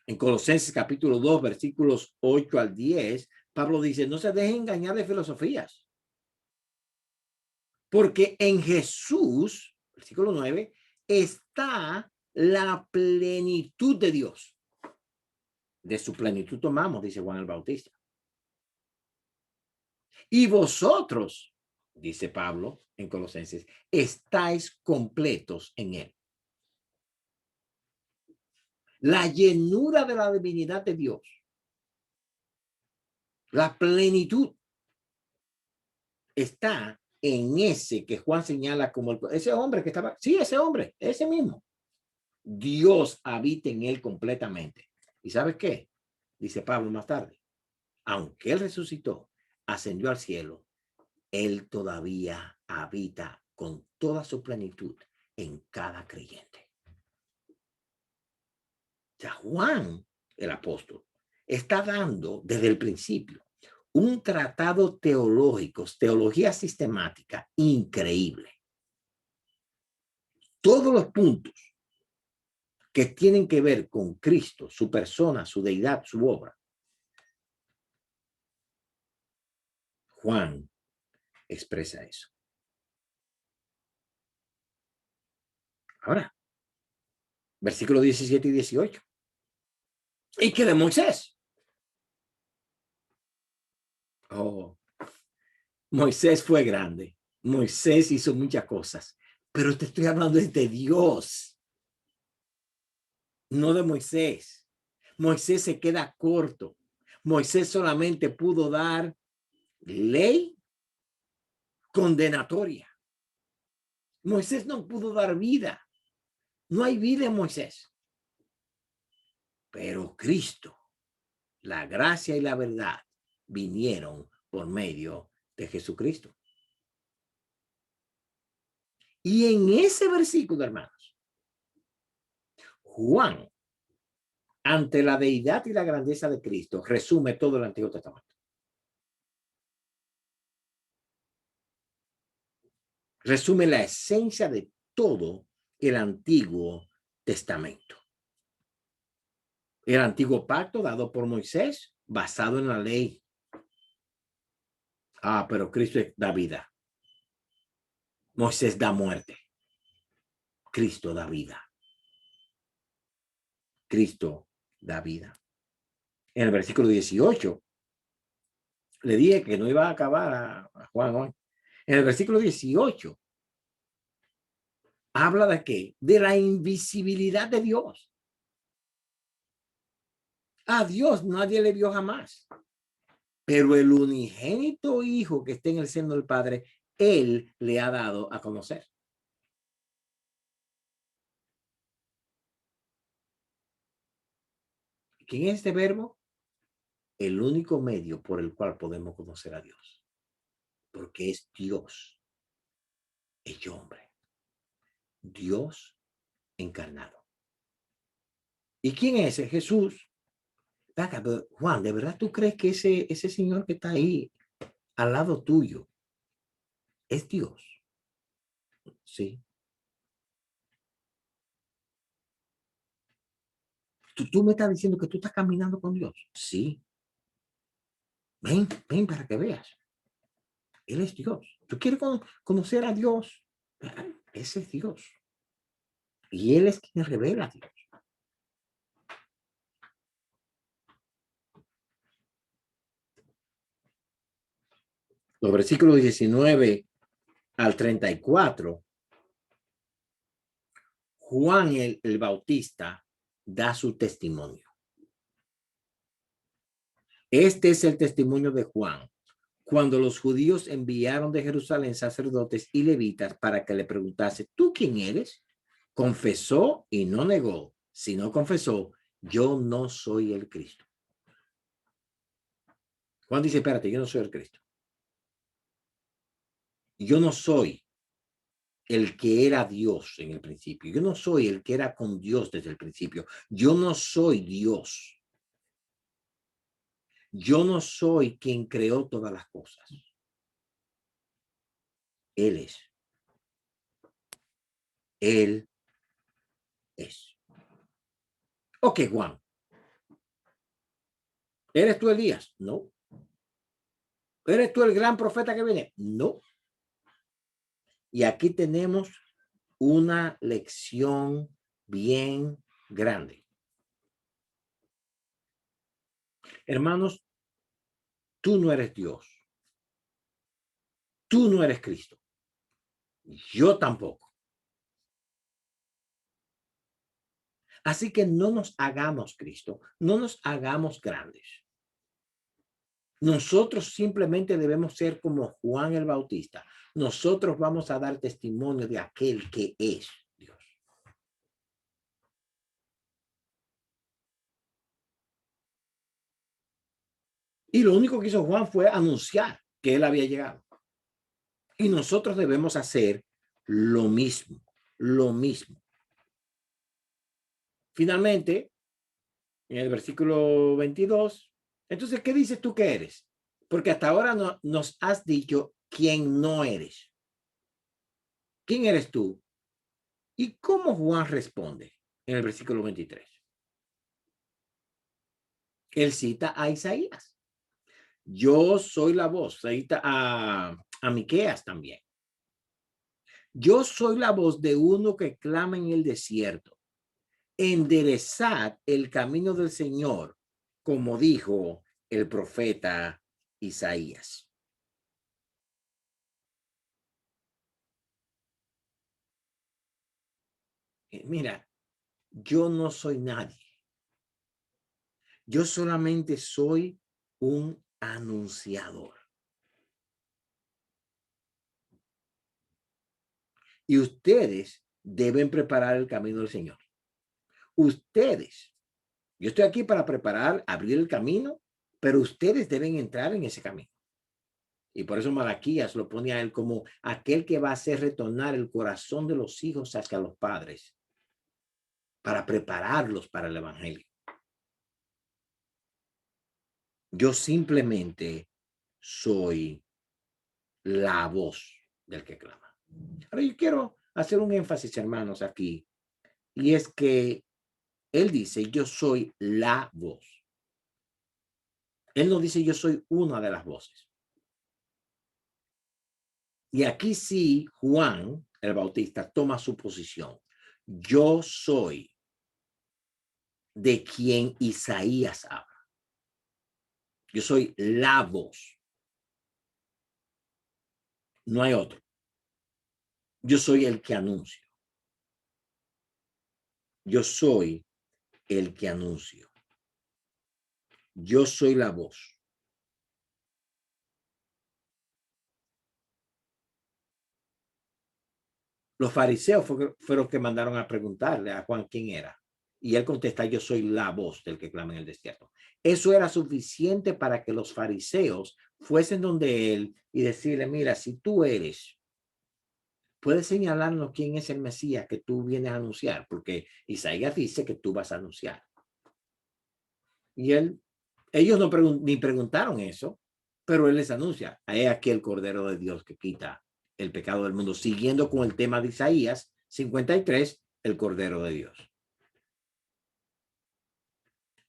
En Colosenses capítulo 2, versículos 8 al 10, Pablo dice, no se dejen engañar de filosofías, porque en Jesús, versículo 9, está la plenitud de Dios. De su plenitud tomamos, dice Juan el Bautista. Y vosotros, dice Pablo en Colosenses, estáis completos en él. La llenura de la divinidad de Dios, la plenitud, está en ese que Juan señala como ese hombre que estaba, sí, ese hombre, ese mismo. Dios habita en él completamente. ¿Y sabes qué? Dice Pablo más tarde, aunque él resucitó, ascendió al cielo, él todavía habita con toda su plenitud en cada creyente. O sea, Juan, el apóstol, está dando desde el principio un tratado teológico, teología sistemática increíble. Todos los puntos que tienen que ver con Cristo, su persona, su deidad, su obra. Juan expresa eso. Ahora, versículos 17 y 18. ¿Y qué de Moisés? Oh, Moisés fue grande. Moisés hizo muchas cosas, pero te estoy hablando de Dios, no de Moisés. Moisés se queda corto. Moisés solamente pudo dar ley condenatoria. Moisés no pudo dar vida. No hay vida en Moisés. Pero Cristo, la gracia y la verdad vinieron por medio de Jesucristo. Y en ese versículo, hermanos, Juan, ante la deidad y la grandeza de Cristo, resume todo el Antiguo Testamento. Resume la esencia de todo el Antiguo Testamento. El antiguo pacto dado por Moisés, basado en la ley. Ah, pero Cristo da vida. Moisés da muerte. Cristo da vida. Cristo da vida. En el versículo 18, le dije que no iba a acabar a Juan hoy. En el versículo 18, habla de qué? De la invisibilidad de Dios. A Dios nadie le vio jamás. Pero el unigénito Hijo que está en el seno del Padre, Él le ha dado a conocer. ¿Quién es este verbo? El único medio por el cual podemos conocer a Dios. Porque es Dios, hecho hombre. Dios encarnado. ¿Y quién es ese? Jesús. Juan, ¿de verdad tú crees que ese señor que está ahí al lado tuyo es Dios? Sí. ¿Tú me estás diciendo que tú estás caminando con Dios? Sí. Ven para que veas. Él es Dios. ¿Tú quieres conocer a Dios? Ese es Dios. Y Él es quien revela a Dios. Los versículos 19 al 34, Juan el Bautista da su testimonio. Este es el testimonio de Juan. Cuando los judíos enviaron de Jerusalén sacerdotes y levitas para que le preguntase, ¿tú quién eres? Confesó y no negó, sino confesó, yo no soy el Cristo. Juan dice, espérate, yo no soy el Cristo. Yo no soy el que era Dios en el principio. Yo no soy el que era con Dios desde el principio. Yo no soy Dios. Yo no soy quien creó todas las cosas. Él es. Él es. Ok, Juan. ¿Eres tú Elías? No. ¿Eres tú el gran profeta que viene? No. Y aquí tenemos una lección bien grande. Hermanos, tú no eres Dios. Tú no eres Cristo. Yo tampoco. Así que no nos hagamos Cristo, no nos hagamos grandes. Nosotros simplemente debemos ser como Juan el Bautista. Nosotros vamos a dar testimonio de aquel que es Dios. Y lo único que hizo Juan fue anunciar que él había llegado. Y nosotros debemos hacer lo mismo, lo mismo. Finalmente, en el versículo 22, entonces, ¿qué dices tú que eres? Porque hasta ahora no, nos has dicho quién no eres. ¿Quién eres tú? ¿Y cómo Juan responde en el versículo 23? Él cita a Isaías. Yo soy la voz. Cita a Miqueas también. Yo soy la voz de uno que clama en el desierto. Enderezad el camino del Señor, como dijo el profeta Isaías. Mira, yo no soy nadie. Yo solamente soy un anunciador. Y ustedes deben preparar el camino del Señor. Ustedes. Yo estoy aquí para preparar, abrir el camino, pero ustedes deben entrar en ese camino. Y por eso Malaquías lo pone a él como aquel que va a hacer retornar el corazón de los hijos hacia los padres para prepararlos para el evangelio. Yo simplemente soy la voz del que clama. Ahora yo quiero hacer un énfasis, hermanos, aquí, y es que él dice, yo soy la voz. Él no dice, yo soy una de las voces. Y aquí sí, Juan, el Bautista, toma su posición. Yo soy de quien Isaías habla. Yo soy la voz. No hay otro. Yo soy el que anuncio. Yo soy el que anuncio. Yo soy la voz. Los fariseos fueron los que mandaron a preguntarle a Juan quién era. Y él contesta, yo soy la voz del que clama en el desierto. Eso era suficiente para que los fariseos fuesen donde él y decirle, mira, si tú eres, puedes señalarnos quién es el Mesías que tú vienes a anunciar, porque Isaías dice que tú vas a anunciar. Y ellos no ni preguntaron eso, pero él les anuncia, he aquí el Cordero de Dios que quita el pecado del mundo, siguiendo con el tema de Isaías 53, el Cordero de Dios.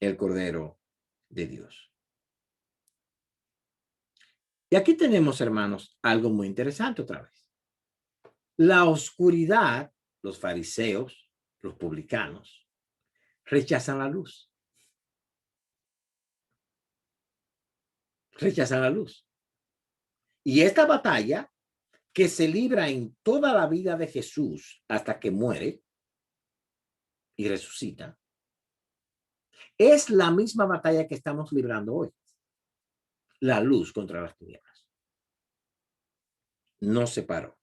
El Cordero de Dios. Y aquí tenemos, hermanos, algo muy interesante otra vez. La oscuridad, los fariseos, los publicanos, rechazan la luz. Rechazan la luz. Y esta batalla que se libra en toda la vida de Jesús hasta que muere y resucita, es la misma batalla que estamos librando hoy. La luz contra las tinieblas. No se paró.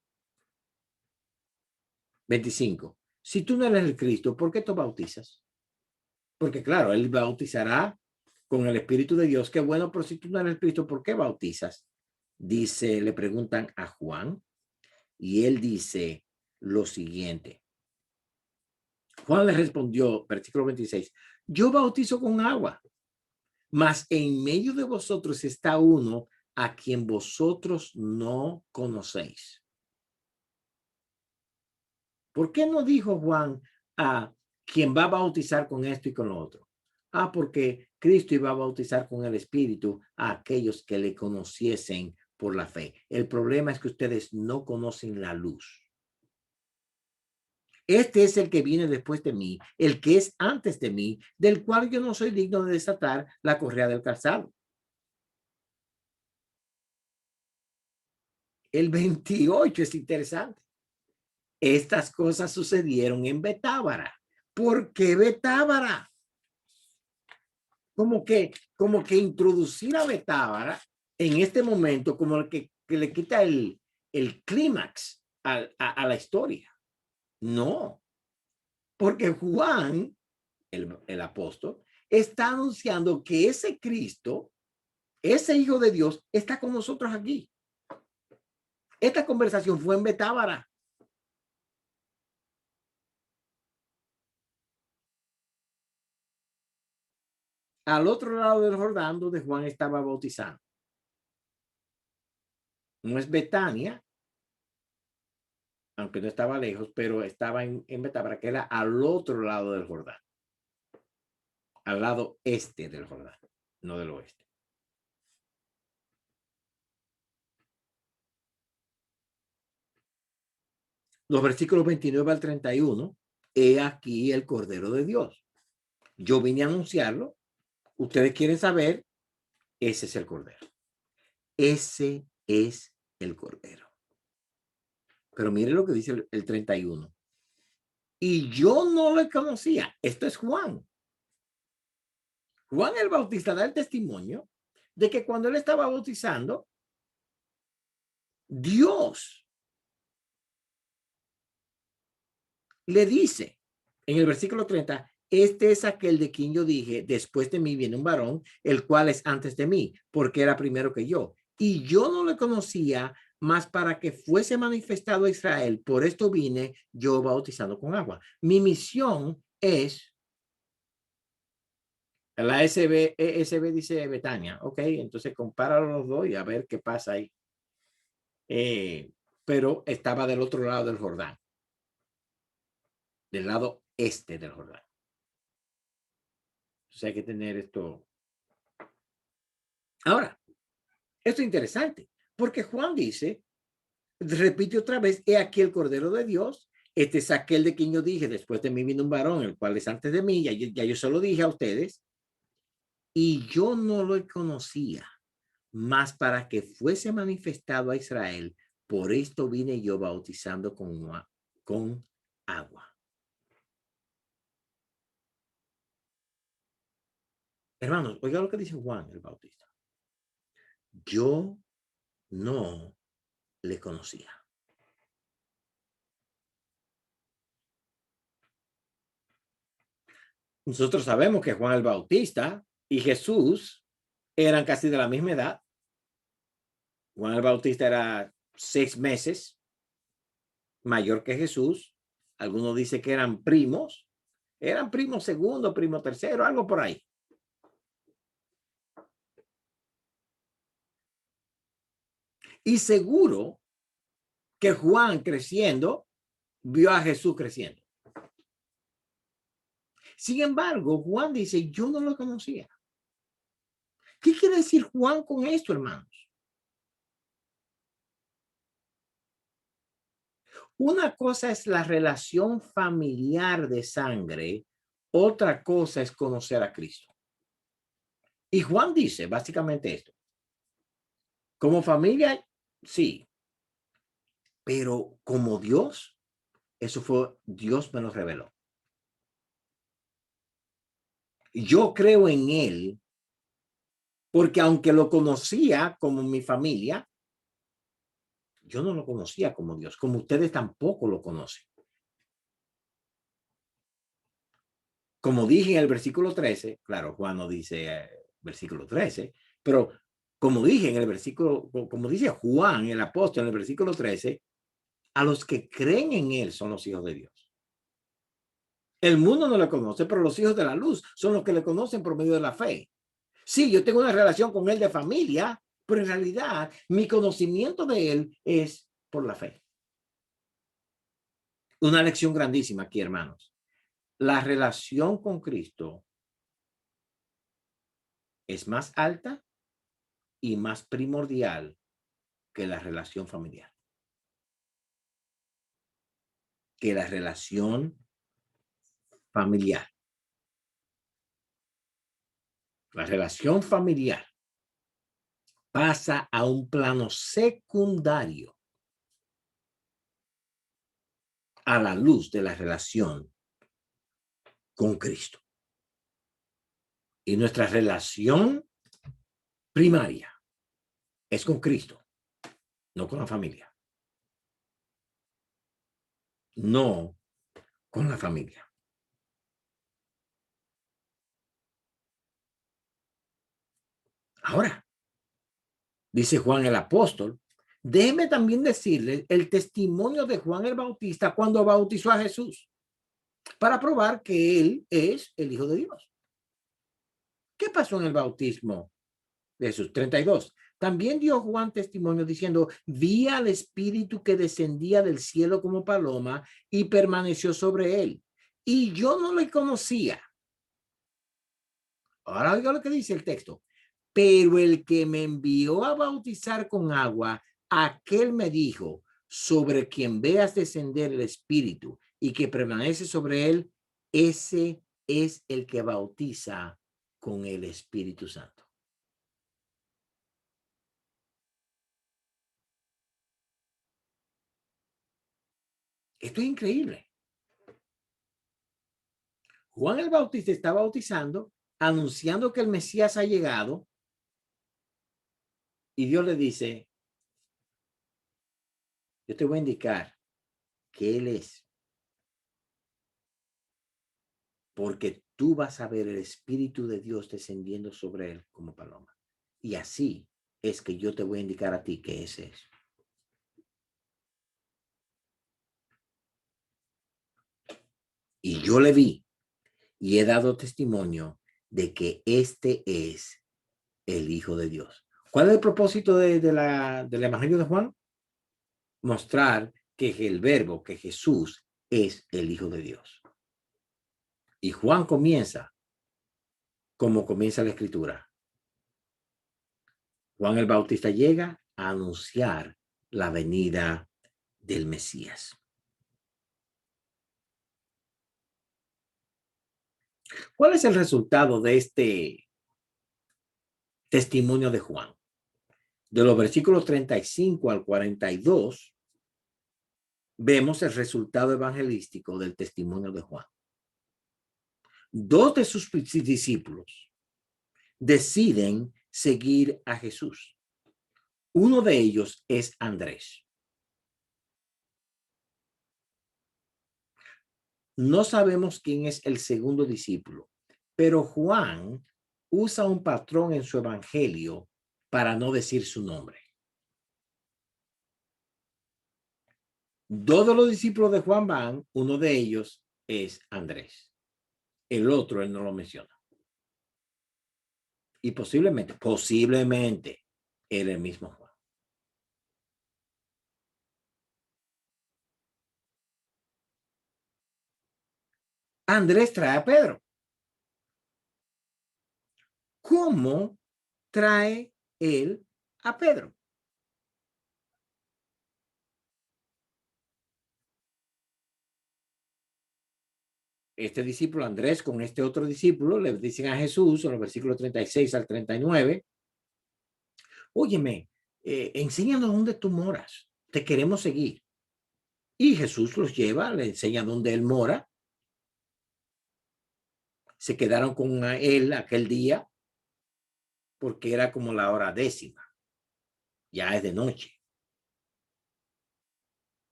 25. Si tú no eres el Cristo, ¿por qué te bautizas? Porque claro, él bautizará con el Espíritu de Dios. Qué bueno, pero si tú no eres el Cristo, ¿por qué bautizas? Dice, le preguntan a Juan y él dice lo siguiente. Juan le respondió, versículo 26, yo bautizo con agua, mas en medio de vosotros está uno a quien vosotros no conocéis. ¿Por qué no dijo Juan a quien va a bautizar con esto y con lo otro? Porque Cristo iba a bautizar con el Espíritu a aquellos que le conociesen por la fe. El problema es que ustedes no conocen la luz. Este es el que viene después de mí, el que es antes de mí, del cual yo no soy digno de desatar la correa del calzado. El 28 es interesante. Estas cosas sucedieron en Betábara. ¿Por qué Betábara? Como que introducir a Betábara en este momento como que le quita el clímax a la historia. No, porque Juan, el apóstol, está anunciando que ese Cristo, ese Hijo de Dios, está con nosotros aquí. Esta conversación fue en Betábara. Al otro lado del Jordán, donde Juan estaba bautizando. No es Betania, aunque no estaba lejos, pero estaba en Betábara, que era al otro lado del Jordán. Al lado este del Jordán, no del oeste. Los versículos 29 al 31, he aquí el Cordero de Dios. Yo vine a anunciarlo. Ustedes quieren saber, ese es el Cordero. Ese es el Cordero. Pero mire lo que dice el 31. Y yo no lo conocía. Esto es Juan. Juan el Bautista da el testimonio de que cuando él estaba bautizando, Dios le dice en el versículo 30, este es aquel de quien yo dije, después de mí viene un varón, el cual es antes de mí, porque era primero que yo. Y yo no le conocía, más para que fuese manifestado a Israel. Por esto vine yo bautizando con agua. Mi misión es, la ESV dice Betania, ok, entonces compara los dos y a ver qué pasa ahí. Pero estaba del otro lado del Jordán, del lado este del Jordán. Entonces hay que tener esto. Ahora, esto es interesante, porque Juan dice, repite otra vez, he aquí el Cordero de Dios, este es aquel de quien yo dije, después de mí vino un varón, el cual es antes de mí, ya yo se lo dije a ustedes, y yo no lo conocía, más para que fuese manifestado a Israel, por esto vine yo bautizando con agua. Hermanos, oiga lo que dice Juan el Bautista. Yo no le conocía. Nosotros sabemos que Juan el Bautista y Jesús eran casi de la misma edad. Juan el Bautista era 6 meses mayor que Jesús. Algunos dicen que eran primos segundo, primo tercero, algo por ahí. Y seguro que Juan creciendo vio a Jesús creciendo. Sin embargo, Juan dice, yo no lo conocía. ¿Qué quiere decir Juan con esto, hermanos? Una cosa es la relación familiar de sangre, otra cosa es conocer a Cristo. Y Juan dice básicamente esto. Como familia, sí. Pero como Dios, eso fue, Dios me lo reveló. Yo creo en él porque aunque lo conocía como mi familia, yo no lo conocía como Dios, como ustedes tampoco lo conocen. Como dije en el versículo 13, claro, Juan no dice versículo 13, pero como dije en el versículo, como dice Juan, el apóstol en el versículo 13, a los que creen en él son los hijos de Dios. El mundo no le conoce, pero los hijos de la luz son los que le conocen por medio de la fe. Sí, yo tengo una relación con él de familia, pero en realidad mi conocimiento de él es por la fe. Una lección grandísima aquí, hermanos. La relación con Cristo es más alta y más primordial que la relación familiar. Que la relación familiar. La relación familiar pasa a un plano secundario a la luz de la relación con Cristo. Y nuestra relación primaria es con Cristo, no con la familia. No con la familia. Ahora, dice Juan el apóstol, déjeme también decirles el testimonio de Juan el Bautista cuando bautizó a Jesús, para probar que él es el Hijo de Dios. ¿Qué pasó en el bautismo de Jesús? 32. También dio Juan testimonio diciendo, vi al Espíritu que descendía del cielo como paloma y permaneció sobre él. Y yo no le conocía. Ahora oiga lo que dice el texto. Pero el que me envió a bautizar con agua, aquel me dijo, sobre quien veas descender el Espíritu y que permanece sobre él, ese es el que bautiza con el Espíritu Santo. Esto es increíble. Juan el Bautista está bautizando, anunciando que el Mesías ha llegado, y Dios le dice, yo te voy a indicar que Él es, porque tú vas a ver el Espíritu de Dios descendiendo sobre Él como paloma. Y así es que yo te voy a indicar a ti que ese es. Y yo le vi y he dado testimonio de que este es el Hijo de Dios. ¿Cuál es el propósito del Evangelio de Juan? Mostrar que el verbo, que Jesús es el Hijo de Dios. Y Juan comienza como comienza la Escritura. Juan el Bautista llega a anunciar la venida del Mesías. ¿Cuál es el resultado de este testimonio de Juan? De los versículos 35 al 42, vemos el resultado evangelístico del testimonio de Juan. Dos de sus discípulos deciden seguir a Jesús. Uno de ellos es Andrés. No sabemos quién es el segundo discípulo, pero Juan usa un patrón en su evangelio para no decir su nombre. Dos de los discípulos de Juan van, uno de ellos es Andrés. El otro él no lo menciona. Y posiblemente era el mismo Juan. Andrés trae a Pedro. ¿Cómo trae él a Pedro? Este discípulo Andrés con este otro discípulo le dicen a Jesús en los versículos 36 al 39, óyeme, enséñanos dónde tú moras, te queremos seguir. Y Jesús los lleva, le enseña dónde él mora. Se quedaron con él aquel día porque era como la hora 10, ya es de noche.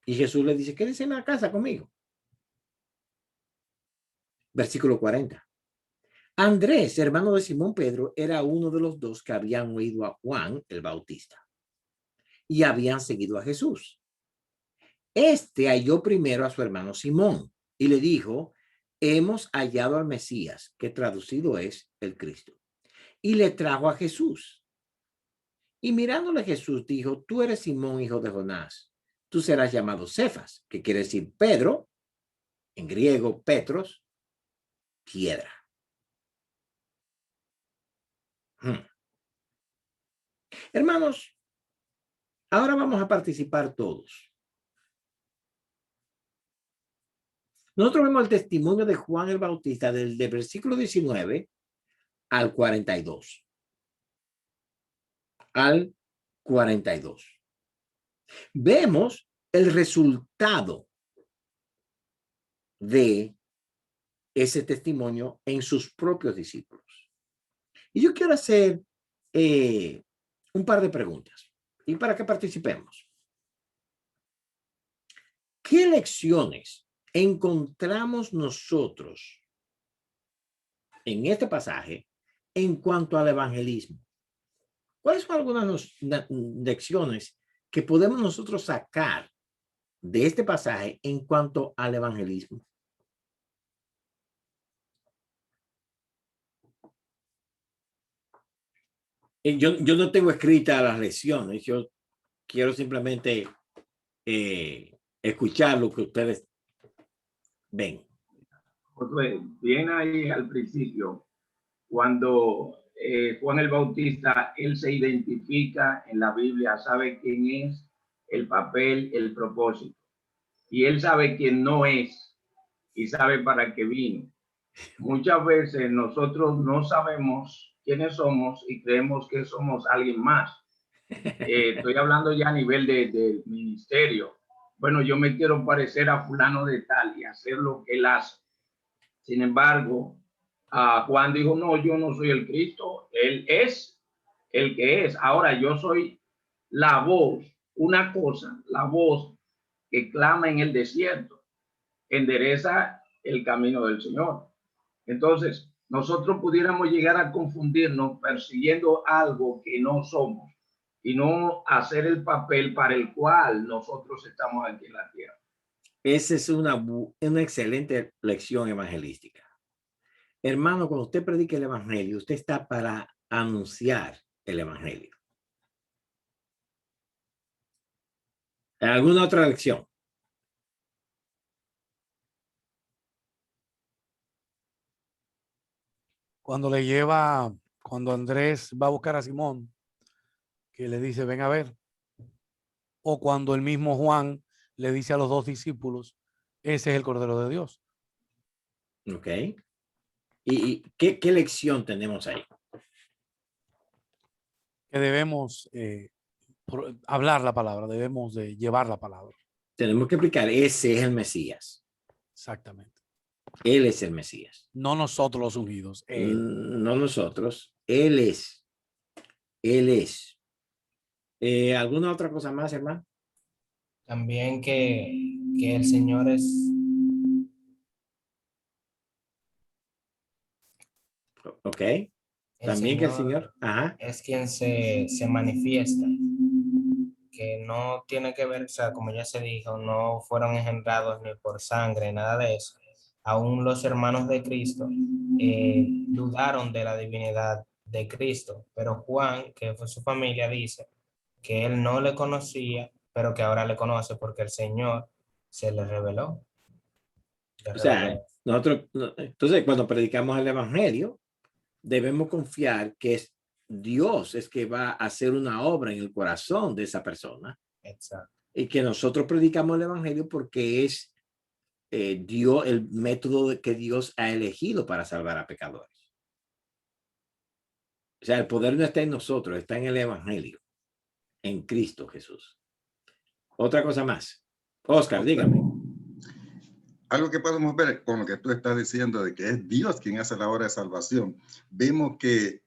Y Jesús le dice, quédense en la casa conmigo. Versículo 40. Andrés, hermano de Simón Pedro, era uno de los dos que habían oído a Juan el Bautista y habían seguido a Jesús. Este halló primero a su hermano Simón y le dijo, hemos hallado al Mesías, que traducido es el Cristo. Y le trajo a Jesús. Y mirándole Jesús dijo, tú eres Simón, hijo de Jonás. Tú serás llamado Cefas, que quiere decir Pedro, en griego Petros, piedra. Hermanos, ahora vamos a participar todos. Nosotros vemos el testimonio de Juan el Bautista del versículo 19 al 42. Al 42. Vemos el resultado de ese testimonio en sus propios discípulos. Y yo quiero hacer un par de preguntas y para que participemos. ¿Qué lecciones encontramos nosotros en este pasaje en cuanto al evangelismo? ¿Cuáles son algunas lecciones que podemos nosotros sacar de este pasaje en cuanto al evangelismo? Yo no tengo escritas las lecciones, yo quiero simplemente escuchar lo que ustedes ven. Josué, bien ahí al principio, cuando Juan el Bautista, él se identifica en la Biblia, sabe quién es, el papel, el propósito. Y él sabe quién no es y sabe para qué vino. Muchas veces nosotros no sabemos quiénes somos y creemos que somos alguien más. Estoy hablando ya a nivel de ministerio. Bueno, yo me quiero parecer a fulano de tal y hacer lo que él hace. Sin embargo, Juan dijo, no, yo no soy el Cristo, él es el que es. Ahora yo soy la voz, una cosa, la voz que clama en el desierto, endereza el camino del Señor. Entonces, nosotros pudiéramos llegar a confundirnos persiguiendo algo que no somos y no hacer el papel para el cual nosotros estamos aquí en la tierra. Esa es una excelente lección evangelística. Hermano, cuando usted predica el evangelio, usted está para anunciar el evangelio. ¿Alguna otra lección? Cuando Andrés va a buscar a Simón, que le dice, ven a ver. O cuando el mismo Juan le dice a los dos discípulos, ese es el Cordero de Dios. Ok. ¿Y qué lección tenemos ahí? Que debemos hablar la palabra, debemos de llevar la palabra. Tenemos que explicar, ese es el Mesías. Exactamente. Él es el Mesías. No nosotros los ungidos. Él. No nosotros. Él es. Él es. ¿Alguna otra cosa más, hermano? También que el Señor es... Ok. También que el Señor es quien se manifiesta, que no tiene que ver, o sea, como ya se dijo, no fueron engendrados ni por sangre, nada de eso. Aún los hermanos de Cristo dudaron de la divinidad de Cristo, pero Juan, que fue su familia, dice que él no le conocía, pero que ahora le conoce porque el Señor se le reveló. O sea, nosotros, entonces, cuando predicamos el evangelio, debemos confiar que es Dios es que va a hacer una obra en el corazón de esa persona. Exacto. Y que nosotros predicamos el evangelio porque es Dios, el método que Dios ha elegido para salvar a pecadores. O sea, el poder no está en nosotros, está en el evangelio, en Cristo Jesús. Otra cosa más. Oscar, dígame. Algo que podemos ver con lo que tú estás diciendo de que es Dios quien hace la obra de salvación. Vemos que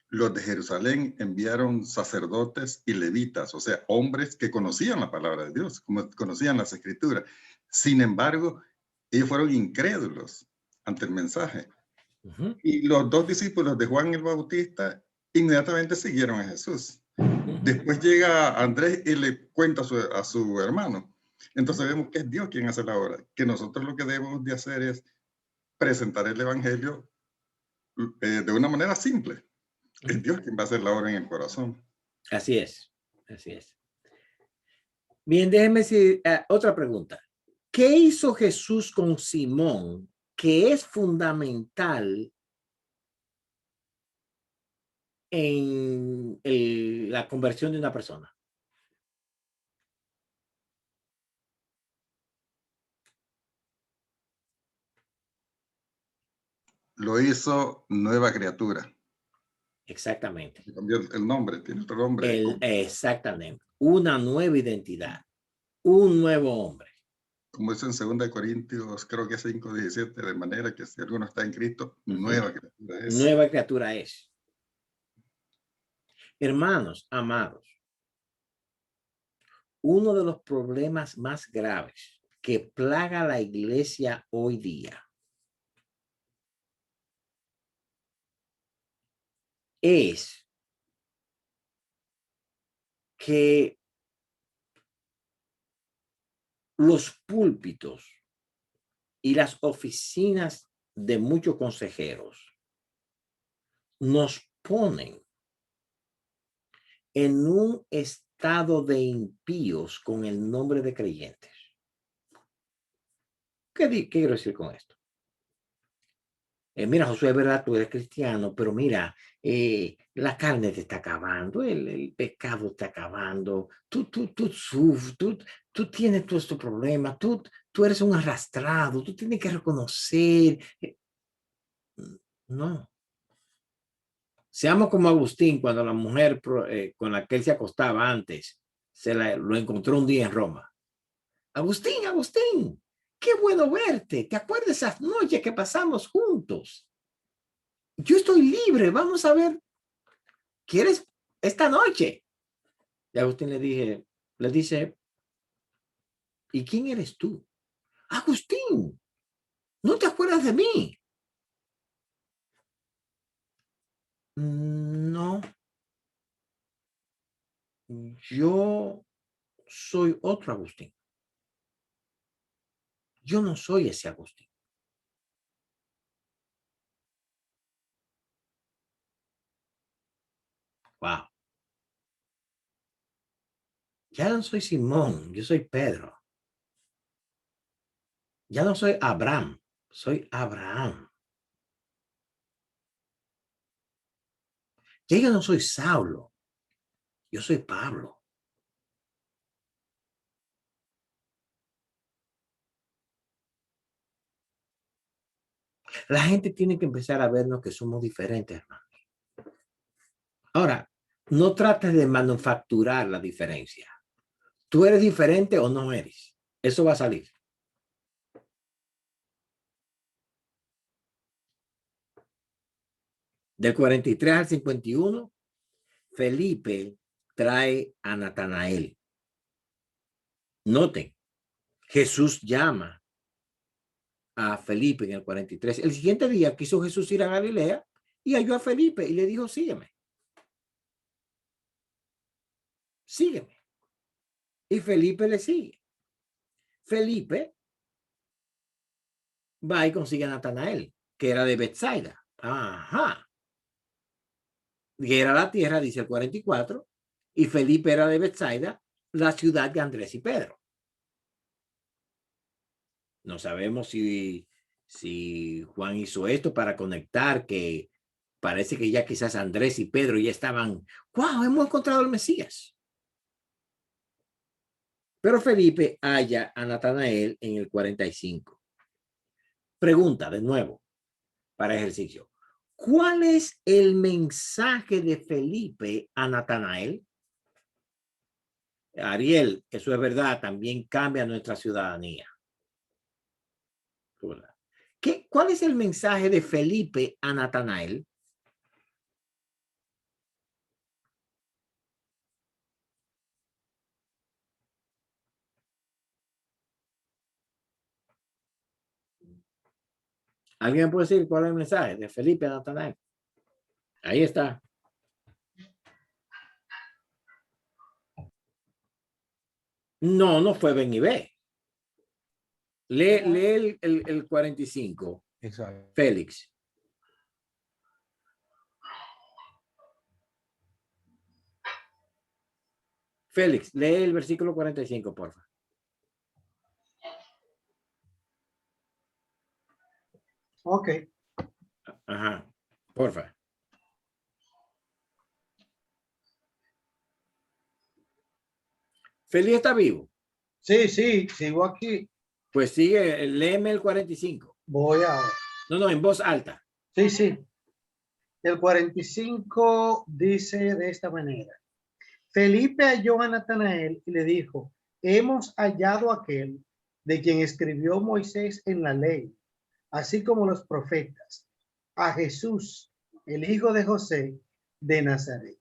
los de Jerusalén enviaron sacerdotes y levitas, o sea, hombres que conocían la palabra de Dios, como conocían las escrituras. Sin embargo, ellos fueron incrédulos ante el mensaje. Y los dos discípulos de Juan el Bautista inmediatamente siguieron a Jesús. Después llega Andrés y le cuenta a su hermano. Entonces vemos que es Dios quien hace la obra, que nosotros lo que debemos de hacer es presentar el evangelio de una manera simple. Es Dios quien va a hacer la obra en el corazón. Así es, así es. Bien, déjenme decir otra pregunta. ¿Qué hizo Jesús con Simón que es fundamental en la conversión de una persona? Lo hizo nueva criatura. Exactamente. Cambió el nombre, tiene otro nombre. Exactamente. Una nueva identidad. Un nuevo hombre. Como dice en 2 Corintios, creo que 5:17, de manera que si alguno está en Cristo, nueva criatura es. Nueva criatura es. Hermanos, amados, uno de los problemas más graves que plaga a la iglesia hoy día es que los púlpitos y las oficinas de muchos consejeros nos ponen en un estado de impíos con el nombre de creyentes. ¿Qué quiero decir con esto? Mira, Josué, es verdad, tú eres cristiano, pero mira, la carne te está acabando, el pecado te está acabando, tú sufres, tú tienes todo este problema, tú eres un arrastrado, tú tienes que reconocer. No. Seamos como Agustín, cuando la mujer con la que él se acostaba antes, lo encontró un día en Roma. Agustín, Agustín, qué bueno verte. ¿Te acuerdas esas noches que pasamos juntos? Yo estoy libre, vamos a ver, ¿quieres esta noche? Y Agustín le dice, ¿y quién eres tú? Agustín, ¿no te acuerdas de mí? No, yo soy otro Agustín. Yo no soy ese Agustín. Wow. Ya no soy Simón, yo soy Pedro. Ya no soy Abraham, soy Abraham. Ya yo no soy Saulo, yo soy Pablo. La gente tiene que empezar a vernos que somos diferentes, hermanos. Ahora, no trates de manufacturar la diferencia. ¿Tú eres diferente o no eres? Eso va a salir. Del 43 al 51, Felipe trae a Natanael. Noten, Jesús llama a Felipe en el 43. El siguiente día quiso Jesús ir a Galilea y halló a Felipe y le dijo, sígueme. Sígueme. Y Felipe le sigue. Felipe va y consigue a Natanael, que era de Betsaida. Ajá. Que era la tierra, dice el 44, y Felipe era de Betsaida, la ciudad de Andrés y Pedro. No sabemos si Juan hizo esto para conectar, que parece que ya quizás Andrés y Pedro ya estaban, wow, hemos encontrado al Mesías. Pero Felipe halla a Natanael en el 45. Pregunta de nuevo para ejercicio. ¿Cuál es el mensaje de Felipe a Natanael? Ariel, eso es verdad, también cambia nuestra ciudadanía. ¿Cuál es el mensaje de Felipe a Natanael? ¿Alguien puede decir cuál es el mensaje de Felipe a Natanael? Ahí está. No, no fue ven y ve. Lee el 45. Exacto. Félix. Félix, lee el versículo 45, por favor. Ok. Ajá, por favor. Felipe está vivo. Sí, sí, sigo aquí. Pues sigue, léeme el 45. Voy ahora. No, en voz alta. Sí, sí. El 45 dice de esta manera. Felipe halló a Natanael y le dijo, hemos hallado a aquel de quien escribió Moisés en la ley, así como los profetas, a Jesús, el hijo de José de Nazaret.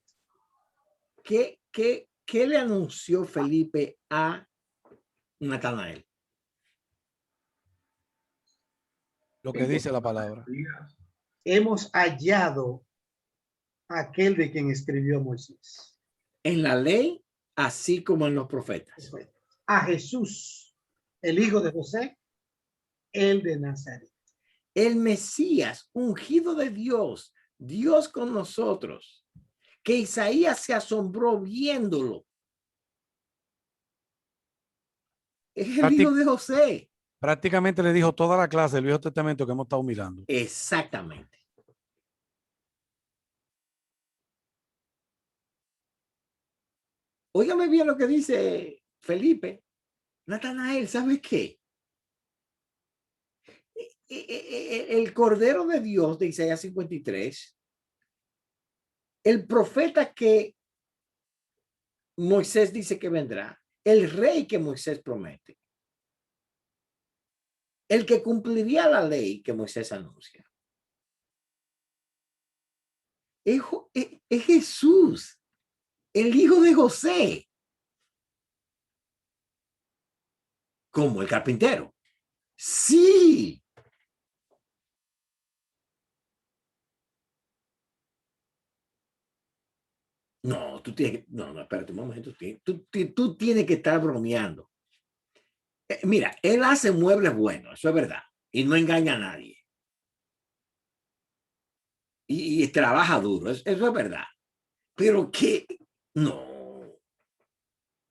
¿Qué le anunció Felipe a Natanael? Lo que dice la palabra. Hemos hallado a aquel de quien escribió Moisés. En la ley, así como en los profetas. A Jesús, el hijo de José, el de Nazaret. El Mesías, ungido de Dios, Dios con nosotros, que Isaías se asombró viéndolo. Es el hijo de José. Prácticamente le dijo toda la clase del Viejo Testamento que hemos estado mirando. Exactamente. Óigame bien lo que dice Felipe. Natanael, ¿sabes qué? El Cordero de Dios de Isaías 53, el profeta que Moisés dice que vendrá, el rey que Moisés promete, el que cumpliría la ley que Moisés anuncia. Es Jesús, el hijo de José, como el carpintero. Sí. No, tú tienes que, no, espérate un momento, tú tienes que estar bromeando. Mira, él hace muebles buenos, eso es verdad, y no engaña a nadie. Y trabaja duro, eso es verdad. Pero que, no,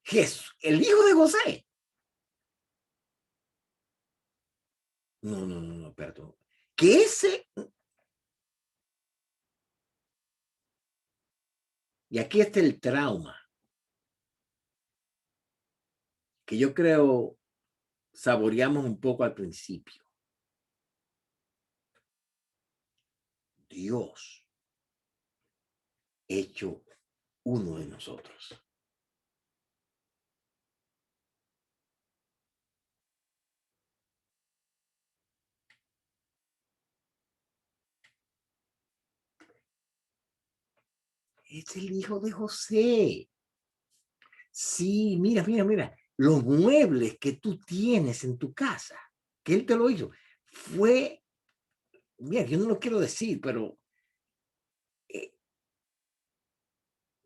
Jesús, el hijo de José. No, perdón. Que ese... Y aquí está el trauma. Que yo creo saboreamos un poco al principio. Dios hecho uno de nosotros. Es el hijo de José. Sí, mira. Los muebles que tú tienes en tu casa, que él te lo hizo, fue, mira, yo no lo quiero decir, pero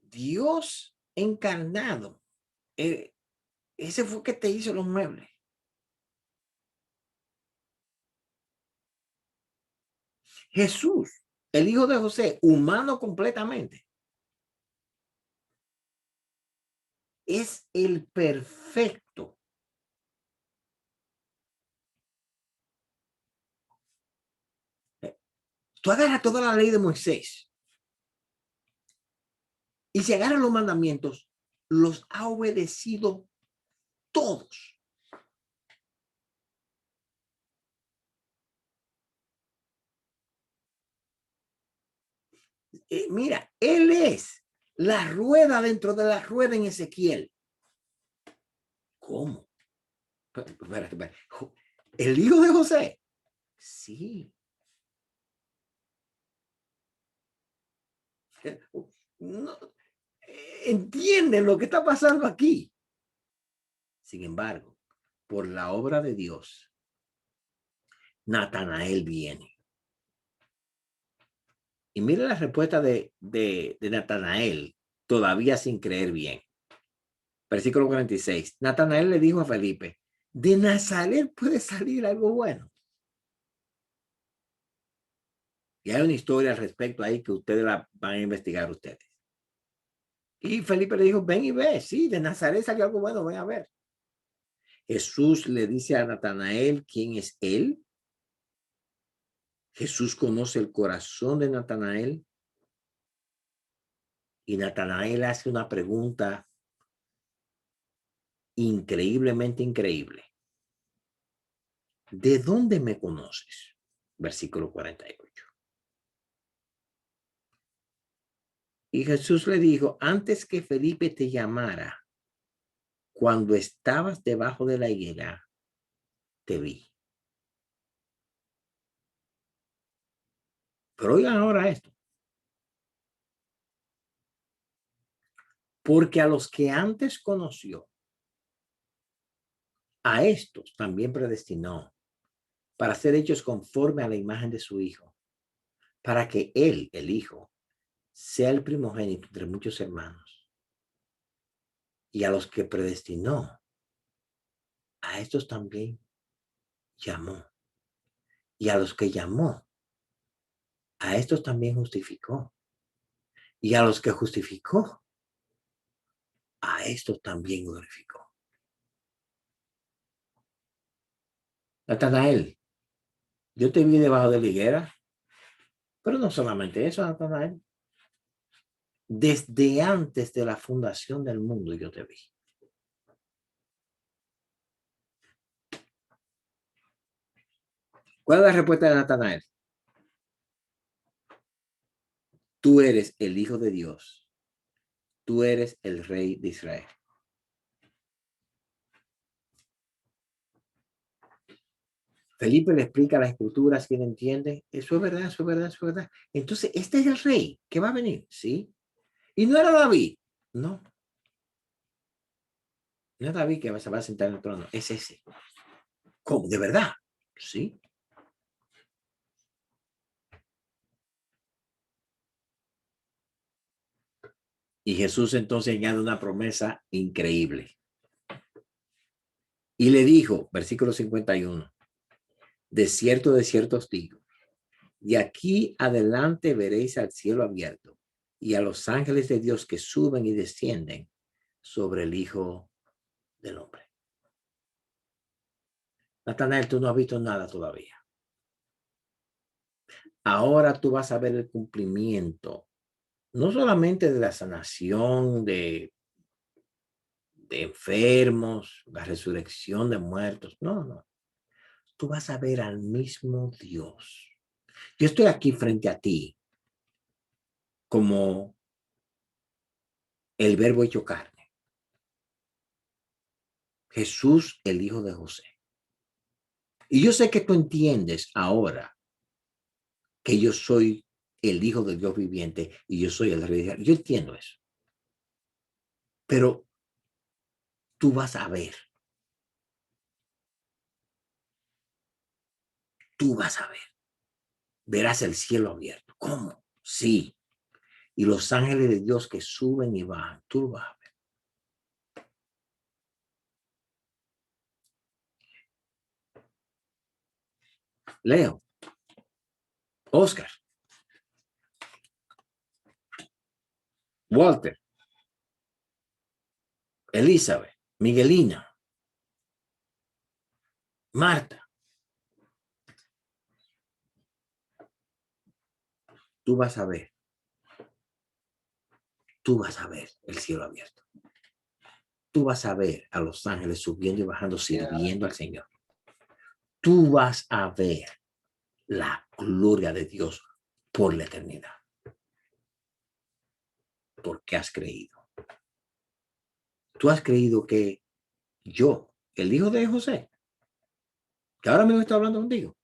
Dios encarnado, ese fue que te hizo los muebles. Jesús, el hijo de José, humano completamente, es el perfecto. Tú agarras toda la ley de Moisés y si agarras los mandamientos, los ha obedecido todos. Mira, él es la rueda dentro de la rueda en Ezequiel. ¿Cómo? Espérate. ¿El hijo de José? Sí. No, entienden lo que está pasando aquí. Sin embargo, por la obra de Dios, Natanael viene. Y mira la respuesta de Natanael, todavía sin creer bien. Versículo 46. Natanael le dijo a Felipe, de Nazaret puede salir algo bueno. Y hay una historia al respecto ahí que ustedes la van a investigar ustedes. Y Felipe le dijo, ven y ve, sí, de Nazaret salió algo bueno, ven a ver. Jesús le dice a Natanael quién es él. Jesús conoce el corazón de Natanael. Y Natanael hace una pregunta increíblemente increíble. ¿De dónde me conoces? Versículo 48. Y Jesús le dijo, antes que Felipe te llamara, cuando estabas debajo de la higuera, te vi. Pero oigan ahora esto. Porque a los que antes conoció, a estos también predestinó para ser hechos conforme a la imagen de su Hijo, para que él, el Hijo, sea el primogénito entre muchos hermanos. Y a los que predestinó, a estos también llamó. Y a los que llamó, a estos también justificó. Y a los que justificó, a estos también glorificó. Natanael, yo te vi debajo de la higuera, pero no solamente eso, Natanael. Desde antes de la fundación del mundo yo te vi. ¿Cuál es la respuesta de Natanael? Tú eres el Hijo de Dios. Tú eres el Rey de Israel. Felipe le explica las escrituras, quien entiende, eso es verdad, eso es verdad, eso es verdad. Entonces, este es el rey que va a venir, ¿sí? Y no era David, no. No es David que se va a sentar en el trono, es ese. ¿Cómo? ¿De verdad? Sí. Y Jesús entonces añade una promesa increíble. Y le dijo, versículo 51, de cierto os digo, de aquí adelante veréis al cielo abierto y a los ángeles de Dios que suben y descienden sobre el Hijo del Hombre. Natanael, tú no has visto nada todavía. Ahora tú vas a ver el cumplimiento, no solamente de la sanación de enfermos, la resurrección de muertos, no, no. Tú vas a ver al mismo Dios. Yo estoy aquí frente a ti como el Verbo hecho carne. Jesús, el Hijo de José. Y yo sé que tú entiendes ahora que yo soy el Hijo del Dios viviente y yo soy el Rey de Israel. Yo entiendo eso. Pero tú vas a ver. Tú vas a ver. Verás el cielo abierto. ¿Cómo? Sí. Y los ángeles de Dios que suben y bajan. Tú lo vas a ver. Leo. Oscar. Walter. Elizabeth. Miguelina. Marta. Tú vas a ver. Tú vas a ver el cielo abierto. Tú vas a ver a los ángeles subiendo y bajando, sirviendo al Señor. Tú vas a ver la gloria de Dios por la eternidad. Porque has creído. Tú has creído que yo, el hijo de José, que ahora mismo estoy hablando contigo,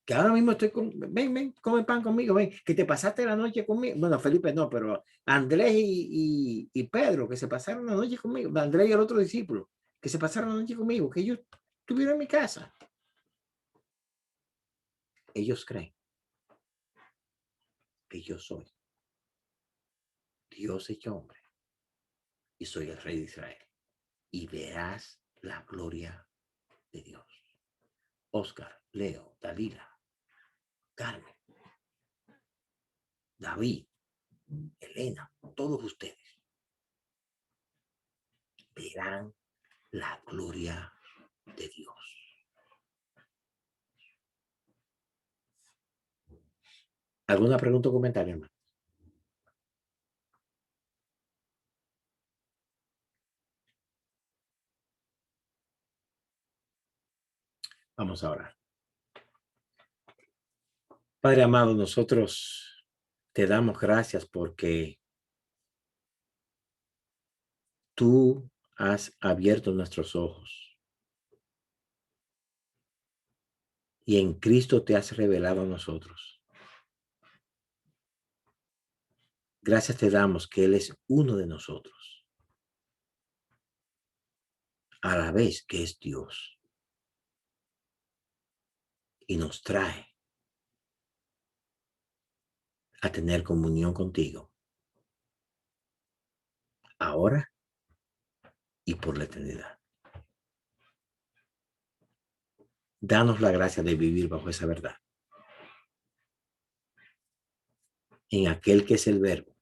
que ahora mismo estoy con, ven, come pan conmigo, ven, que te pasaste la noche conmigo. Bueno, Felipe no, pero Andrés y Pedro, que se pasaron la noche conmigo, Andrés y el otro discípulo, que se pasaron la noche conmigo, que ellos estuvieron en mi casa. Ellos creen que yo soy Dios hecho hombre y soy el Rey de Israel. Y verás la gloria de Dios. Oscar, Leo, Dalila, Carmen, David, Elena, todos ustedes verán la gloria de Dios. ¿Alguna pregunta o comentario, hermano? Vamos a orar. Padre amado, nosotros te damos gracias porque tú has abierto nuestros ojos y en Cristo te has revelado a nosotros. Gracias te damos que Él es uno de nosotros, a la vez que es Dios, y nos trae a tener comunión contigo, ahora y por la eternidad. Danos la gracia de vivir bajo esa verdad, en aquel que es el Verbo,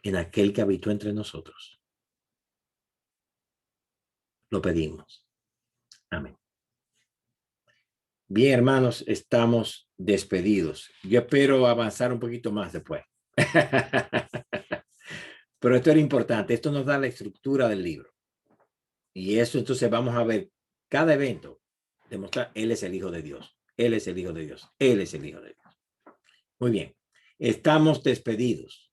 en aquel que habitó entre nosotros. Lo pedimos. Amén. Bien, hermanos, estamos despedidos. Yo espero avanzar un poquito más después. Pero esto era importante. Esto nos da la estructura del libro. Y eso entonces vamos a ver cada evento. Demostrar, Él es el Hijo de Dios. Él es el Hijo de Dios. Él es el Hijo de Dios. Muy bien. Estamos despedidos.